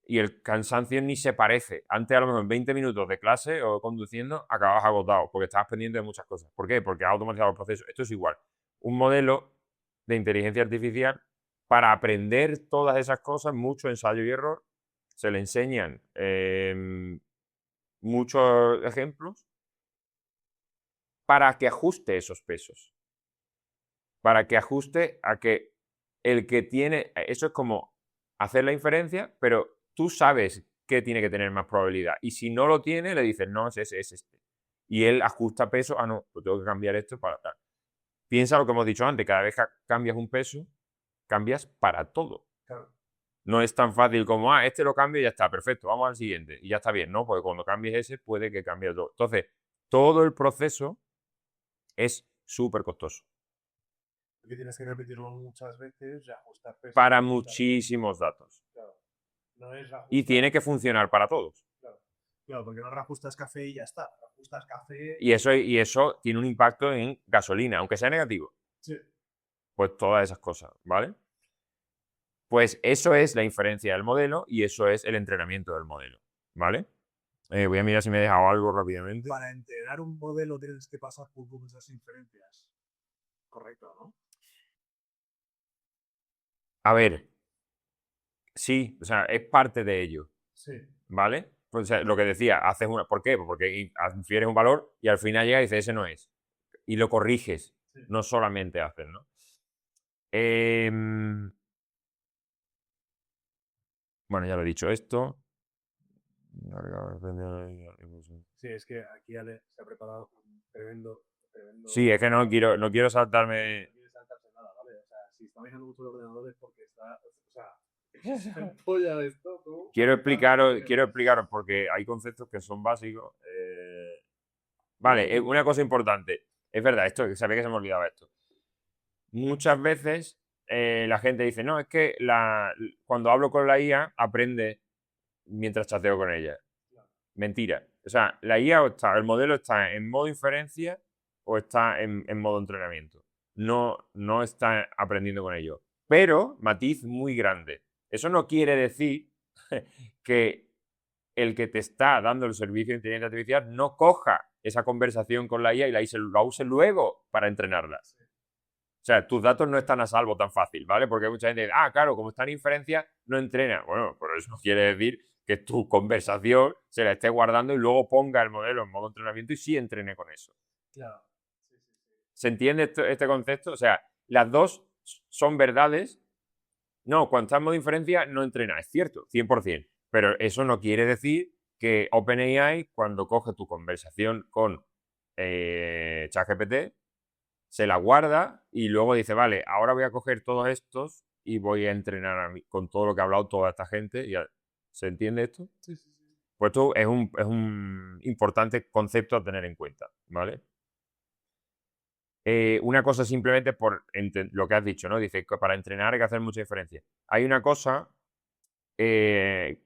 y el cansancio ni se parece. Antes a lo mejor en 20 minutos de clase o conduciendo acabas agotado porque estás pendiente de muchas cosas. ¿Por qué? Porque has automatizado el proceso. Esto es igual. Un modelo de inteligencia artificial para aprender todas esas cosas, mucho ensayo y error, se le enseñan muchos ejemplos para que ajuste esos pesos. Para que ajuste a que el que tiene... Eso es como hacer la inferencia, pero tú sabes que tiene que tener más probabilidad. Y si no lo tiene, le dices, no, es ese, es este. Y él ajusta peso, no, pues tengo que cambiar esto para tal. Piensa lo que hemos dicho antes, cada vez que cambias un peso, cambias para todo. Claro. No es tan fácil como, este lo cambio y ya está, perfecto, vamos al siguiente. Y ya está bien, ¿no? Porque cuando cambies ese, puede que cambie todo. Entonces, todo el proceso es súper costoso. Porque tienes que repetirlo muchas veces y ajustar peso. Para muchísimos datos. Claro. No es Y tiene que funcionar para todos. Claro, porque no reajustas café y ya está. Reajustas café. Y eso tiene un impacto en gasolina, aunque sea negativo. Sí. Pues todas esas cosas, ¿vale? Pues eso es la inferencia del modelo y eso es el entrenamiento del modelo, ¿vale? Voy a mirar si me he dejado algo rápidamente. Para entrenar un modelo tienes que pasar por muchas inferencias. Correcto, ¿no? A ver, sí, o sea, es parte de ello, Sí. ¿vale? Pues, o sea, lo que decía, haces una... ¿Por qué? Pues porque infieres un valor y al final llega y dices, ese no es. Y lo corriges, Sí. no solamente haces, ¿no? Bueno, ya lo he dicho esto. Sí, es que aquí Ale se ha preparado un tremendo. Sí, es que no quiero No saltarme... quiere saltarse nada, ¿vale? O sea, si está mirando mucho el ordenador es porque está. O sea, se empolla de esto, tú. Quiero explicaros porque hay conceptos que son básicos. Vale, una cosa importante. Es verdad, esto, sabía que se me olvidaba esto. Muchas veces la gente dice, no, es que cuando hablo con la IA aprende mientras chateo con ella. Mentira. O sea, la IA el modelo está en modo inferencia o está en modo entrenamiento. No está aprendiendo con ello. Pero, matiz muy grande. Eso no quiere decir que el que te está dando el servicio de inteligencia artificial no coja esa conversación con la IA y la use luego para entrenarla. O sea, tus datos no están a salvo tan fácil, ¿vale? Porque hay mucha gente que dice, claro, como está en inferencia, no entrena. Bueno, pero eso quiere decir que tu conversación se la esté guardando y luego ponga el modelo en modo entrenamiento y sí entrene con eso. Claro. ¿Se entiende este concepto? O sea, las dos son verdades. No, cuando está en modo inferencia no entrena, es cierto, 100%. Pero eso no quiere decir que OpenAI, cuando coge tu conversación con ChatGPT, se la guarda y luego dice, vale, ahora voy a coger todos estos y voy a entrenar con todo lo que ha hablado toda esta gente. ¿Se entiende esto? Sí. Pues esto es un importante concepto a tener en cuenta, ¿vale? Una cosa simplemente por lo que has dicho, ¿no? Dice que para entrenar hay que hacer mucha diferencia. Hay una cosa que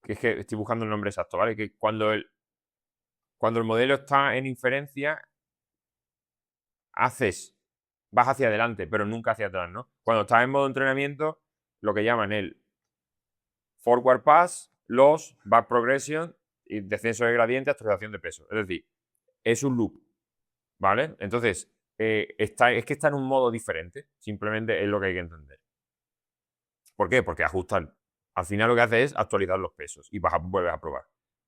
es que estoy buscando el nombre exacto, ¿vale? Que cuando el modelo está en inferencia, vas hacia adelante, pero nunca hacia atrás, ¿no? Cuando estás en modo entrenamiento, lo que llaman el forward pass, loss, back progression y descenso de gradiente, actualización de peso. Es decir, es un loop, ¿vale? Entonces, es que está en un modo diferente, simplemente es lo que hay que entender. ¿Por qué? Porque ajustan. Al final lo que hace es actualizar los pesos y vuelves a probar.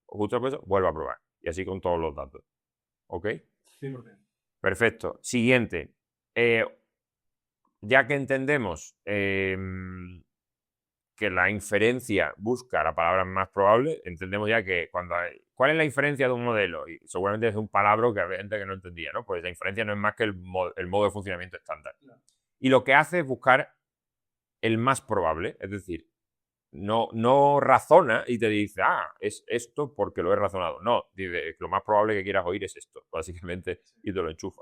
Ajusta el peso, vuelve a probar. Y así con todos los datos. ¿Ok? 100%. Perfecto. Siguiente. Ya que entendemos que la inferencia busca la palabra más probable, entendemos ya que ¿cuál es la inferencia de un modelo? Y seguramente es un palabra que había gente que no entendía, ¿no? Pues la inferencia no es más que el modo de funcionamiento estándar. Claro. Y lo que hace es buscar el más probable, es decir, no razona y te dice, es esto porque lo he razonado. No, dice, lo más probable que quieras oír es esto, básicamente, y te lo enchufa.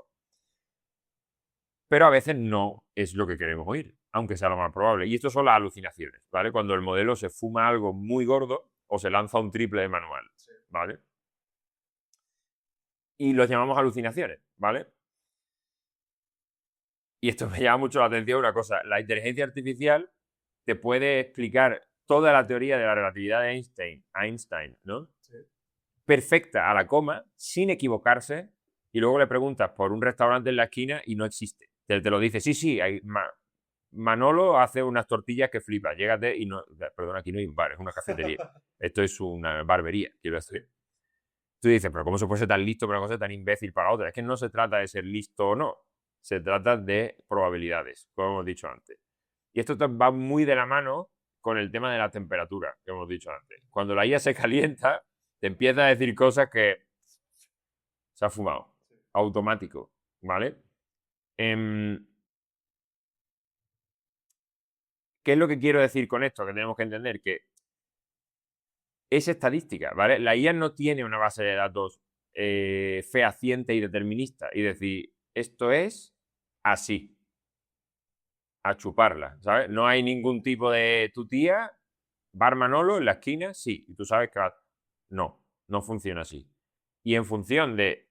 Pero a veces no es lo que queremos oír, aunque sea lo más probable. Y esto son las alucinaciones, ¿vale? Cuando el modelo se fuma algo muy gordo o se lanza un triple de manual, ¿vale? Y los llamamos alucinaciones, ¿vale? Y esto me llama mucho la atención una cosa. La inteligencia artificial te puede explicar toda la teoría de la relatividad de Einstein, ¿no? Sí. Perfecta a la coma, sin equivocarse, y luego le preguntas por un restaurante en la esquina y no existe. Te lo dice, sí, Manolo hace unas tortillas que flipa, llégate y no... Perdón, aquí no hay un bar, es una cafetería. Esto es una barbería, quiero decir. Tú dices, pero ¿cómo se puede ser tan listo para una cosa tan imbécil para otra? Es que no se trata de ser listo o no, se trata de probabilidades, como hemos dicho antes. Y esto va muy de la mano con el tema de la temperatura, que hemos dicho antes. Cuando la IA se calienta, te empieza a decir cosas que se ha fumado. Automático, ¿vale? ¿Qué es lo que quiero decir con esto? Que tenemos que entender que es estadística, ¿vale? La IA no tiene una base de datos fehaciente y determinista y decir, esto es así, a chuparla, ¿sabes? No hay ningún tipo de tu tía, Bar Manolo en la esquina, sí, y tú sabes que no funciona así. Y en función de,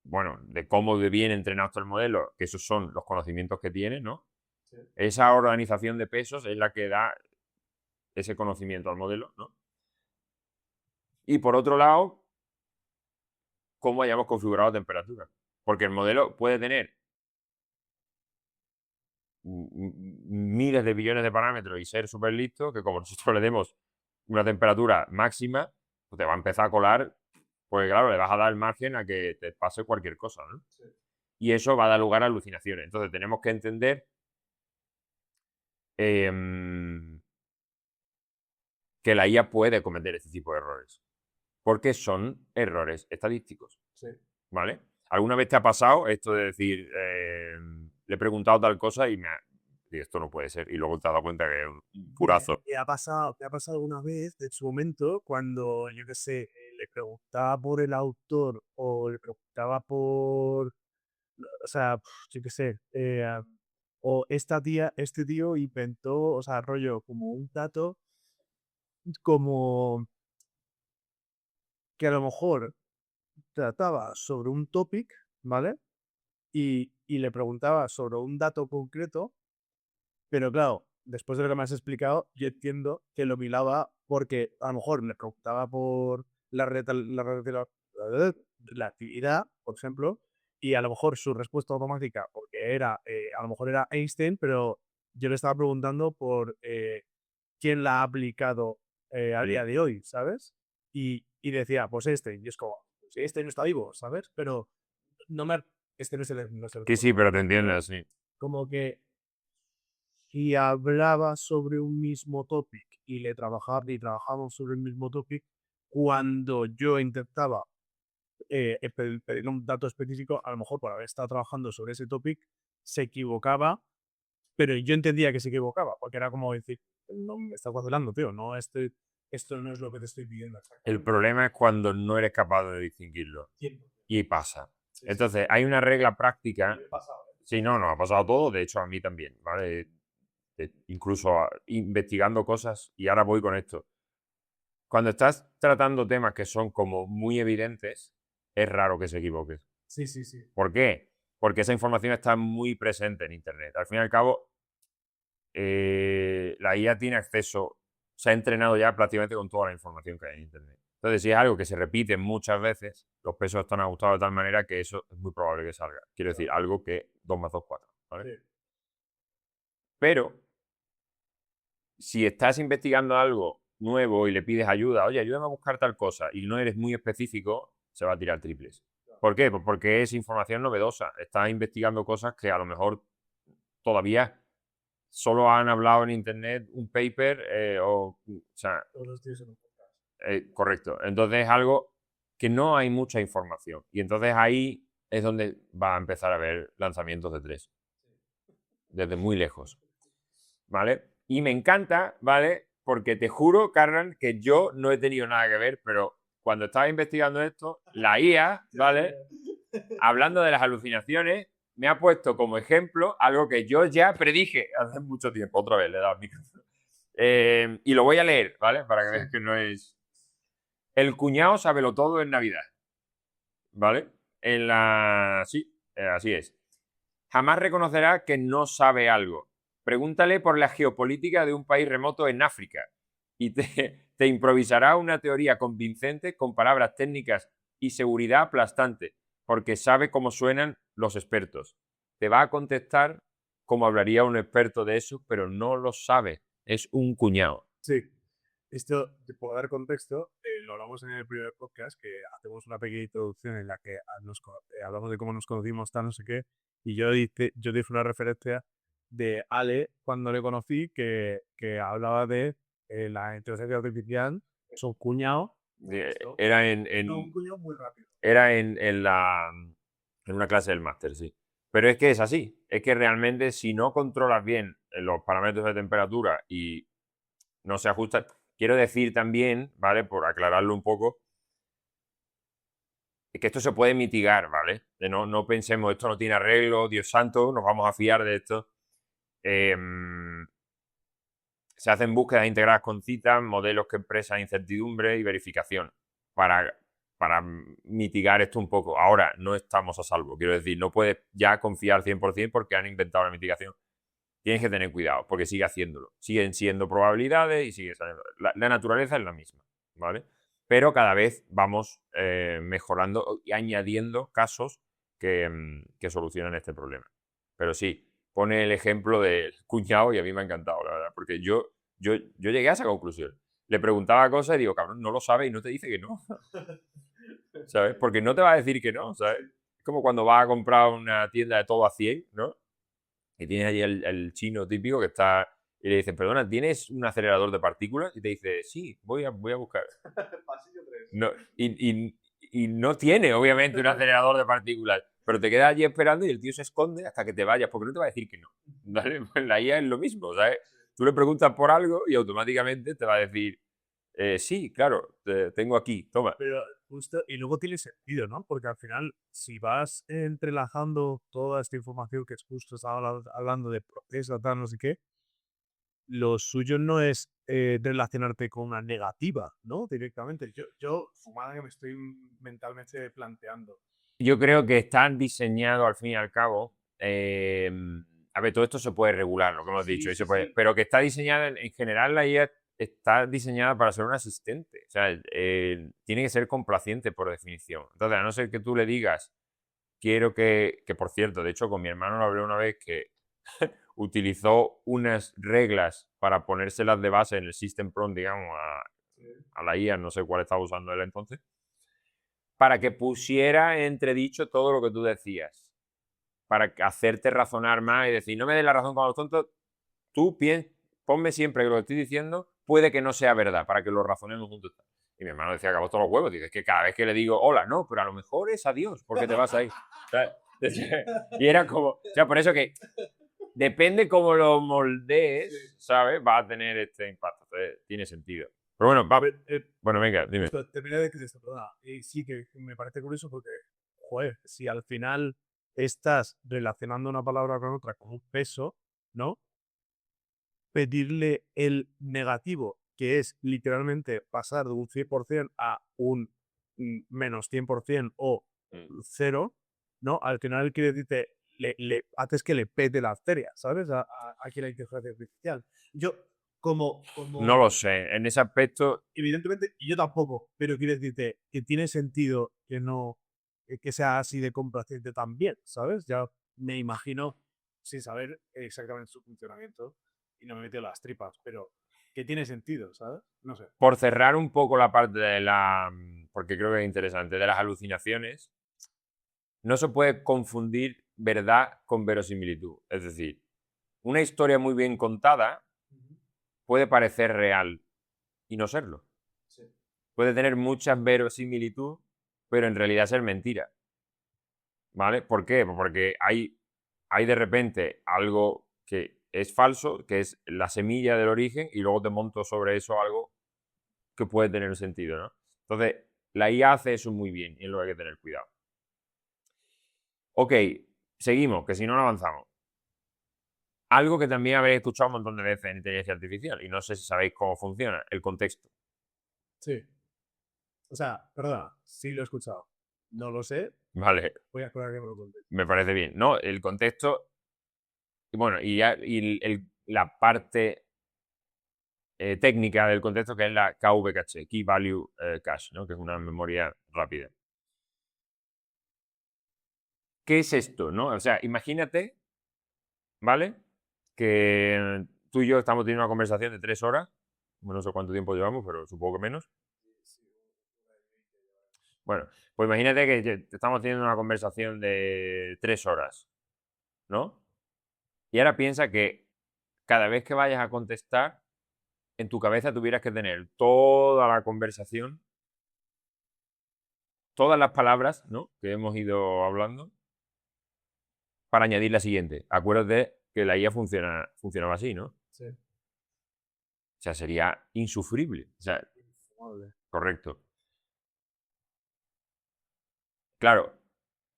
bueno, de cómo viene entrenado el modelo, que esos son los conocimientos que tiene, ¿no? Sí. Esa organización de pesos es la que da ese conocimiento al modelo, ¿no? Y por otro lado, cómo hayamos configurado la temperatura. Porque el modelo puede tener miles de billones de parámetros y ser súper listo, que como nosotros le demos una temperatura máxima, pues te va a empezar a colar, pues claro, le vas a dar el margen a que te pase cualquier cosa, ¿no? Sí. Y eso va a dar lugar a alucinaciones. Entonces tenemos que entender que la IA puede cometer este tipo de errores. Porque son errores estadísticos. Sí. ¿Vale? ¿Alguna vez te ha pasado esto de decir, le he preguntado tal cosa y esto no puede ser? Y luego te has dado cuenta que es un purazo. ¿Te ha pasado alguna vez en su momento cuando, yo qué sé, le preguntaba por el autor o le preguntaba por, o sea, yo qué sé, o este tío inventó, o sea, rollo, como un dato como que a lo mejor trataba sobre un topic, ¿vale? Y le preguntaba sobre un dato concreto, pero claro, después de lo que me has explicado, yo entiendo que lo miraba porque a lo mejor me preguntaba por la actividad, por ejemplo, y a lo mejor su respuesta automática, porque era, a lo mejor era Einstein, pero yo le estaba preguntando por quién la ha aplicado a día de hoy, ¿sabes? Y decía, pues Einstein, y es como, pues Einstein no está vivo, ¿sabes? Pero no me... Este no es el Sí, pero te correcto, entiendo, sí. como que y hablaba sobre un mismo topic y trabajábamos sobre el mismo topic, cuando yo intentaba pedir un dato específico, a lo mejor por haber estado trabajando sobre ese topic, se equivocaba, pero yo entendía que se equivocaba, porque era como decir, no me estás vacilando, tío, no, esto no es lo que te estoy pidiendo. El problema es cuando no eres capaz de distinguirlo. Y pasa. Entonces, hay una regla práctica. Sí, no, nos ha pasado todo, de hecho a mí también, ¿vale? Incluso investigando cosas, y ahora voy con esto. Cuando estás tratando temas que son como muy evidentes, es raro que se equivoques. Sí, sí, sí. ¿Por qué? Porque esa información está muy presente en Internet. Al fin y al cabo, la IA tiene acceso, se ha entrenado ya prácticamente con toda la información que hay en Internet. Entonces, si es algo que se repite muchas veces, los pesos están ajustados de tal manera que eso es muy probable que salga. Quiero decir, algo que 2 más 2, 4. ¿Vale? Sí. Pero, si estás investigando algo nuevo y le pides ayuda, oye, ayúdame a buscar tal cosa, y no eres muy específico, se va a tirar triples. ¿Por qué? Pues porque es información novedosa. Estás investigando cosas que a lo mejor todavía solo han hablado en internet un paper o sea, Todos los días en un podcast. correcto. Entonces es algo que no hay mucha información. Y entonces ahí es donde va a empezar a haber lanzamientos de 3. Desde muy lejos. ¿Vale? Y me encanta, ¿vale? Porque te juro, Carran, que yo no he tenido nada que ver, pero cuando estaba investigando esto, la IA, ¿vale? Hablando de las alucinaciones, me ha puesto como ejemplo algo que yo ya predije hace mucho tiempo. Otra vez le he dado al micrófono. Y lo voy a leer, ¿vale? Para que veas que no es... El cuñado sábelo todo en Navidad. ¿Vale? Sí, así es. Jamás reconocerá que no sabe algo. Pregúntale por la geopolítica de un país remoto en África y te improvisará una teoría convincente con palabras técnicas y seguridad aplastante, porque sabe cómo suenan los expertos. Te va a contestar como hablaría un experto de eso, pero no lo sabe. Es un cuñado. Sí. Esto, te puedo dar contexto, lo hablamos en el primer podcast, que hacemos una pequeña introducción en la que hablamos de cómo nos conocimos, tal, no sé qué, y yo dije una referencia de Ale cuando le conocí, que hablaba de la inteligencia artificial, es un cuñado. Era Un cuñado muy rápido. Era en una clase del máster, sí. Pero es que es así. Es que realmente si no controlas bien los parámetros de temperatura y no se ajustan... Quiero decir también, ¿vale? Por aclararlo un poco, es que esto se puede mitigar, ¿vale? No pensemos, esto no tiene arreglo, Dios santo, nos vamos a fiar de esto. Se hacen búsquedas integradas con citas, modelos que expresan incertidumbre y verificación para mitigar esto un poco. Ahora, no estamos a salvo. Quiero decir, no puedes ya confiar 100% porque han inventado la mitigación. Tienes que tener cuidado porque sigue haciéndolo. Siguen siendo probabilidades y sigue saliendo. La naturaleza es la misma, ¿vale? Pero cada vez vamos mejorando y añadiendo casos que solucionan este problema. Pero sí, pone el ejemplo del cuñado y a mí me ha encantado, la verdad, porque yo llegué a esa conclusión. Le preguntaba cosas y digo, cabrón, no lo sabe y no te dice que no. ¿Sabes? Porque no te va a decir que no, ¿sabes? Es como cuando vas a comprar una tienda de todo a 100, ¿no? Y tienes allí el chino típico que está... Y le dicen, perdona, ¿tienes un acelerador de partículas? Y te dice, sí, voy a buscar. Pasillo 3. No, y no tiene, obviamente, un acelerador de partículas. Pero te quedas allí esperando y el tío se esconde hasta que te vayas, porque no te va a decir que no. ¿Vale? Pues la IA es lo mismo, ¿sabes? Tú le preguntas por algo y automáticamente te va a decir, sí, claro, te tengo aquí, toma. Pero justo, y luego tiene sentido, ¿no? Porque al final, si vas entrelazando toda esta información que justo estaba hablando de proceso, tal, no sé qué, lo suyo no es relacionarte con una negativa, ¿no? Directamente. Yo, fumada que me estoy mentalmente planteando. Yo creo que están diseñados al fin y al cabo A ver, todo esto se puede regular, lo que hemos dicho, y Sí, se puede, sí. pero que está diseñada, en general la IA está diseñada para ser un asistente. O sea, tiene que ser complaciente por definición. Entonces, a no ser que tú le digas, quiero que por cierto, de hecho, con mi hermano lo hablé una vez que utilizó unas reglas para ponérselas de base en el System Prompt, digamos, a la IA, no sé cuál estaba usando él entonces, para que pusiera en entredicho todo lo que tú decías, para hacerte razonar más y decir, no me des la razón con los tontos, tú ponme siempre que lo que estoy diciendo puede que no sea verdad, para que lo razonemos juntos. Y mi hermano decía que a todos los huevos, dice, es que cada vez que le digo hola, no, pero a lo mejor es adiós, porque te vas ahí. ¿Sabes? Y era como, o sea, por eso que depende cómo lo moldees, ¿sabes? Va a tener este impacto. Entonces, tiene sentido. Pero bueno, A ver, bueno, venga, dime. terminé de que esto, perdona. Y sí que me parece curioso porque, joder, si al final estás relacionando una palabra con otra con un peso, ¿no? Pedirle el negativo, que es literalmente pasar de un 100% a un menos 100% o cero, ¿no? Al final quiere decirte, le haces que le pete la arteria, ¿sabes? Aquí la inteligencia artificial. Yo, como No lo sé, en ese aspecto, evidentemente, y yo tampoco, pero quiero decirte que tiene sentido que no que sea así de complaciente también, ¿sabes? Ya me imagino sin saber exactamente su funcionamiento y no me he metido las tripas, pero que tiene sentido, ¿sabes? No sé. por cerrar un poco la parte de porque creo que es interesante, de las alucinaciones, no se puede confundir verdad con verosimilitud. Es decir, una historia muy bien contada puede parecer real y no serlo. Puede tener mucha verosimilitud, pero en realidad ser mentira. ¿Vale? ¿Por qué? Pues porque hay de repente algo que es falso, que es la semilla del origen, y luego te monto sobre eso algo que puede tener sentido, ¿no? Entonces, la IA hace eso muy bien y es lo que hay que tener cuidado. Ok, seguimos, que si no, no avanzamos. Algo que también habéis escuchado un montón de veces en inteligencia artificial, y no sé si sabéis cómo funciona, el contexto. Sí. O sea, perdona, sí lo he escuchado. No lo sé, Vale, voy a esperar a que me lo contéis. me parece bien. No, el contexto, y bueno, la parte técnica del contexto, que es la KV Cache, Key Value Cache, ¿no? Que es una memoria rápida. ¿Qué es esto? ¿No? O sea, imagínate, ¿vale? Que tú y yo estamos teniendo una conversación de 3 horas. No sé cuánto tiempo llevamos, pero supongo que menos. Bueno, pues imagínate que estamos teniendo una conversación de 3 horas, ¿no? Y ahora piensa que cada vez que vayas a contestar, en tu cabeza tuvieras que tener toda la conversación, todas las palabras, ¿no? Que hemos ido hablando, para añadir la siguiente. Acuérdate que la IA funcionaba así, ¿no? Sí. O sea, sería insufrible. O sea, Vale. correcto. Claro,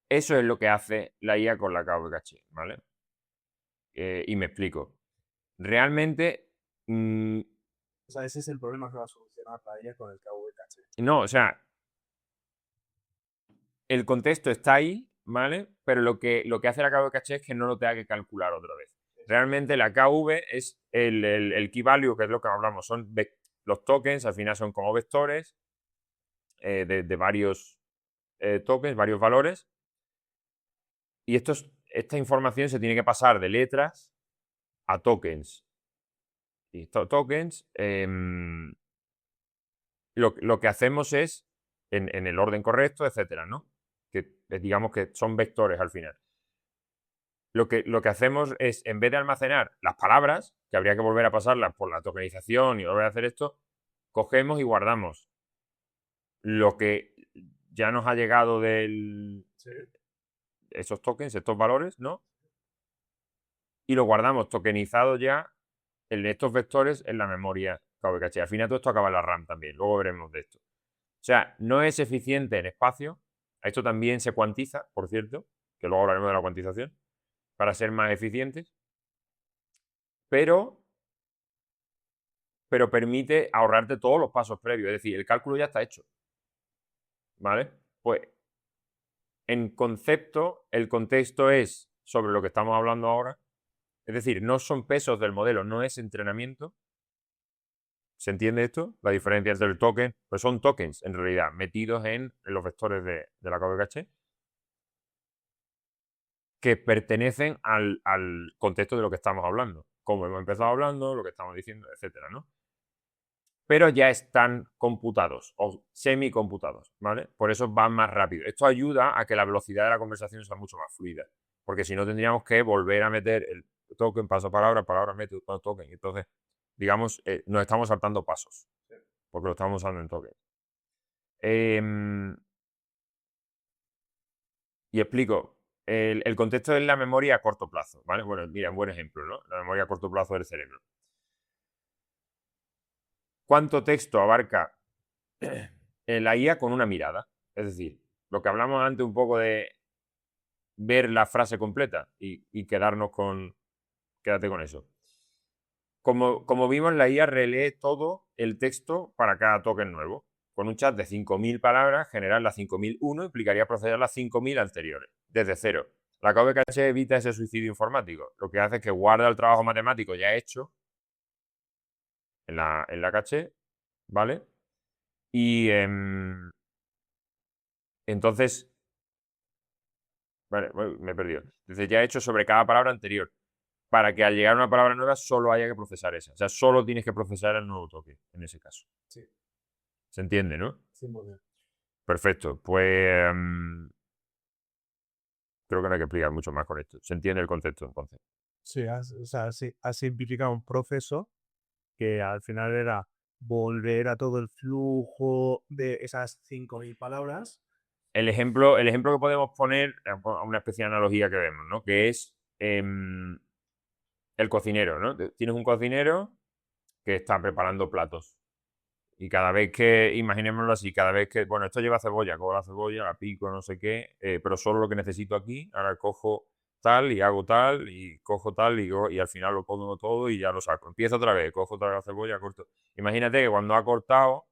eso es lo que hace la IA con la KV Cache, ¿vale? Y me explico. Realmente, O sea, ese es el problema que va a solucionar la IA con el KV-Cache. no, o sea, el contexto está ahí, ¿vale? Pero lo que hace la KV Cache es que no lo tenga que calcular otra vez. Realmente la KV es el key value, que es lo que hablamos, son los tokens, al final son como vectores de varios tokens, varios valores. Y esta información se tiene que pasar de letras a tokens. Y estos tokens, lo que hacemos es, en el orden correcto, etcétera, ¿no? Que digamos que son vectores al final. Lo que hacemos es, en vez de almacenar las palabras, que habría que volver a pasarlas por la tokenización y volver a hacer esto, cogemos y guardamos lo que ya nos ha llegado de Sí. esos tokens, estos valores, ¿no? Y lo guardamos tokenizado ya en estos vectores en la memoria KV Cache. Al final todo esto acaba en la RAM también, luego veremos de esto. O sea, no es eficiente en espacio. Esto también se cuantiza, por cierto, que luego hablaremos de la cuantización, para ser más eficientes. Pero permite ahorrarte todos los pasos previos. Es decir, el cálculo ya está hecho. ¿Vale? Pues, en concepto, el contexto es sobre lo que estamos hablando ahora, Es decir, no son pesos del modelo, no es entrenamiento. ¿Se entiende esto? La diferencia entre el token, pues son tokens en realidad, metidos en los vectores de la capa de caché, que pertenecen al contexto de lo que estamos hablando. Como hemos empezado hablando, lo que estamos diciendo, etcétera, ¿no? Pero ya están computados o semi-computados, ¿vale? Por eso van más rápido. Esto ayuda a que la velocidad de la conversación sea mucho más fluida, porque si no tendríamos que volver a meter el token, paso palabra, método, token. Entonces, digamos, nos estamos saltando pasos, porque lo estamos usando en token. Y explico. El contexto es la memoria a corto plazo, ¿vale? Bueno, mira, un buen ejemplo, ¿no? La memoria a corto plazo del cerebro. ¿Cuánto texto abarca la IA con una mirada? Es decir, lo que hablamos antes un poco de ver la frase completa y quedarnos con... Quédate con eso. Como vimos, la IA relee todo el texto para cada token nuevo. Con un chat de 5.000 palabras, generar las 5.001 implicaría procesar las 5.000 anteriores, desde cero. La capa de caché evita ese suicidio informático. Lo que hace es que guarda el trabajo matemático ya hecho en la caché, ¿vale? Y entonces, vale, me he perdido. Entonces ya he hecho sobre cada palabra anterior, para que al llegar a una palabra nueva solo haya que procesar esa. O sea, solo tienes que procesar el nuevo toque, en ese caso. Sí. ¿Se entiende, no? Sí, muy bien. Perfecto. Pues creo que no hay que explicar mucho más con esto. ¿Se entiende el concepto entonces? Sí, has simplificado un proceso que al final era volver a todo el flujo de esas 5.000 palabras. El ejemplo que podemos poner, una especie de analogía que vemos, ¿no? Que es el cocinero, ¿no? Tienes un cocinero que está preparando platos. Y cada vez que, imaginémoslo así, cada vez que, bueno, esto lleva cebolla, cojo la cebolla, la pico, no sé qué, pero solo lo que necesito aquí, ahora cojo tal y hago tal y cojo tal y al final lo pongo todo y ya lo saco. Empiezo otra vez, cojo otra vez la cebolla, corto. Imagínate que cuando ha cortado,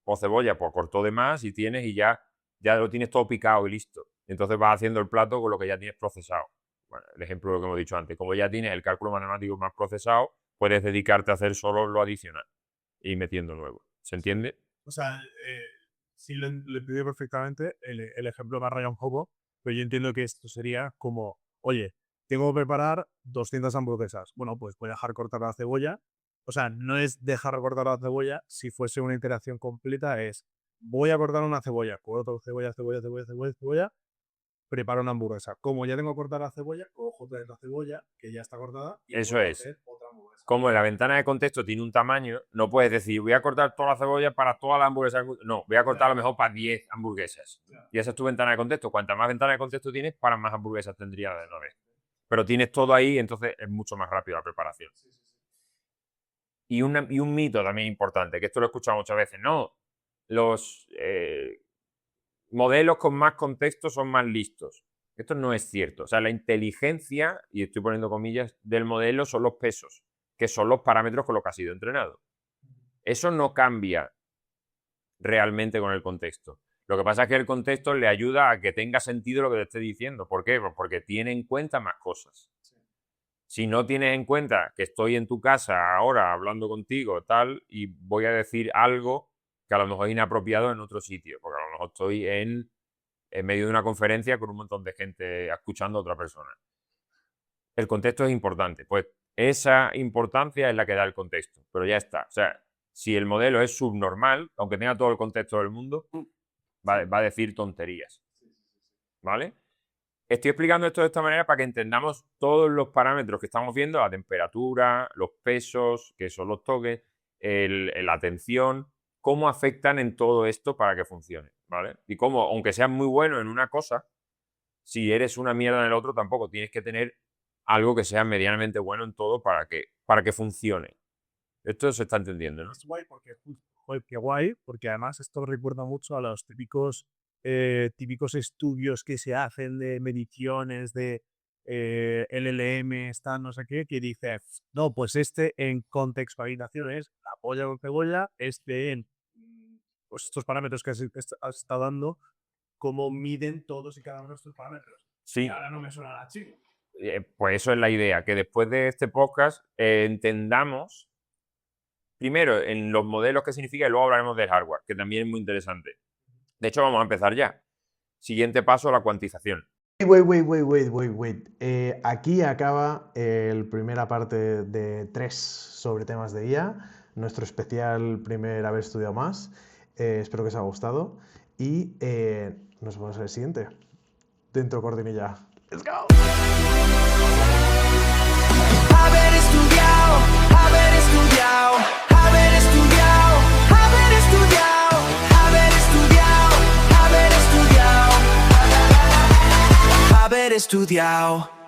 o cebolla, pues cortó de más y tienes y ya lo tienes todo picado y listo. Entonces vas haciendo el plato con lo que ya tienes procesado. Bueno, el ejemplo de lo que hemos dicho antes, como ya tienes el cálculo matemático más procesado, puedes dedicarte a hacer solo lo adicional y metiendo nuevo. ¿Se entiende? O sea, sí lo entiendo perfectamente. El ejemplo me ha rayado un poco, pero yo entiendo que esto sería como, oye, tengo que preparar 200 hamburguesas. Bueno, pues voy a dejar cortar la cebolla. O sea, no es dejar cortar la cebolla. Si fuese una interacción completa, es voy a cortar una cebolla, corto cebolla, preparo una hamburguesa. Como ya tengo cortada la cebolla, cojo otra vez la cebolla, que ya está cortada, y Eso vuelvo a es. hacer otra hamburguesa. Como la ventana de contexto tiene un tamaño, no puedes decir, voy a cortar toda la cebolla para todas las hamburguesas. No, voy a cortar a lo mejor para 10 hamburguesas. Y esa es tu ventana de contexto. Cuanta más ventana de contexto tienes, para más hamburguesas tendría de una vez. Pero tienes todo ahí, entonces es mucho más rápido la preparación. Y un mito también importante, que esto lo he escuchado muchas veces, no, los modelos con más contexto son más listos. Esto no es cierto. O sea, la inteligencia, y estoy poniendo comillas, del modelo son los pesos, que son los parámetros con los que ha sido entrenado. Eso no cambia realmente con el contexto. Lo que pasa es que el contexto le ayuda a que tenga sentido lo que te esté diciendo. ¿Por qué? Pues porque tiene en cuenta más cosas. Si no tienes en cuenta que estoy en tu casa ahora hablando contigo, tal, y voy a decir algo que a lo mejor es inapropiado en otro sitio, porque a lo mejor estoy en medio de una conferencia con un montón de gente escuchando a otra persona. El contexto es importante. Pues esa importancia es la que da el contexto, pero ya está. O sea, si el modelo es subnormal, aunque tenga todo el contexto del mundo, va a decir tonterías. ¿Vale? Estoy explicando esto de esta manera para que entendamos todos los parámetros que estamos viendo, la temperatura, los pesos, que son los toques, la atención, cómo afectan en todo esto para que funcione, ¿vale? Y cómo, aunque seas muy bueno en una cosa, si eres una mierda en el otro, tampoco tienes que tener algo que sea medianamente bueno en todo para que funcione. Esto se está entendiendo, ¿no? Es guay porque, joder, qué guay, porque además esto recuerda mucho a los típicos estudios que se hacen de mediciones, de LLM, no sé qué, que dice, no, pues este en contextualización es la polla con cebolla, este en pues estos parámetros que has estado dando, cómo miden todos y cada uno de estos parámetros. Sí. Y ahora no me suena la chica. pues eso es la idea, que después de este podcast entendamos primero en los modelos qué significa y luego hablaremos del hardware, que también es muy interesante. De hecho, vamos a empezar ya. Siguiente paso, la cuantización. Wait. Aquí acaba la primera parte de 3 sobre temas de IA, nuestro especial primer haber estudiado más. Espero que os haya gustado y nos vemos en el siguiente. Dentro cortinilla. ¡Let's go! Haber estudiado, haber estudiado, haber estudiado, haber estudiado, haber estudiado, haber estudiado, haber estudiado.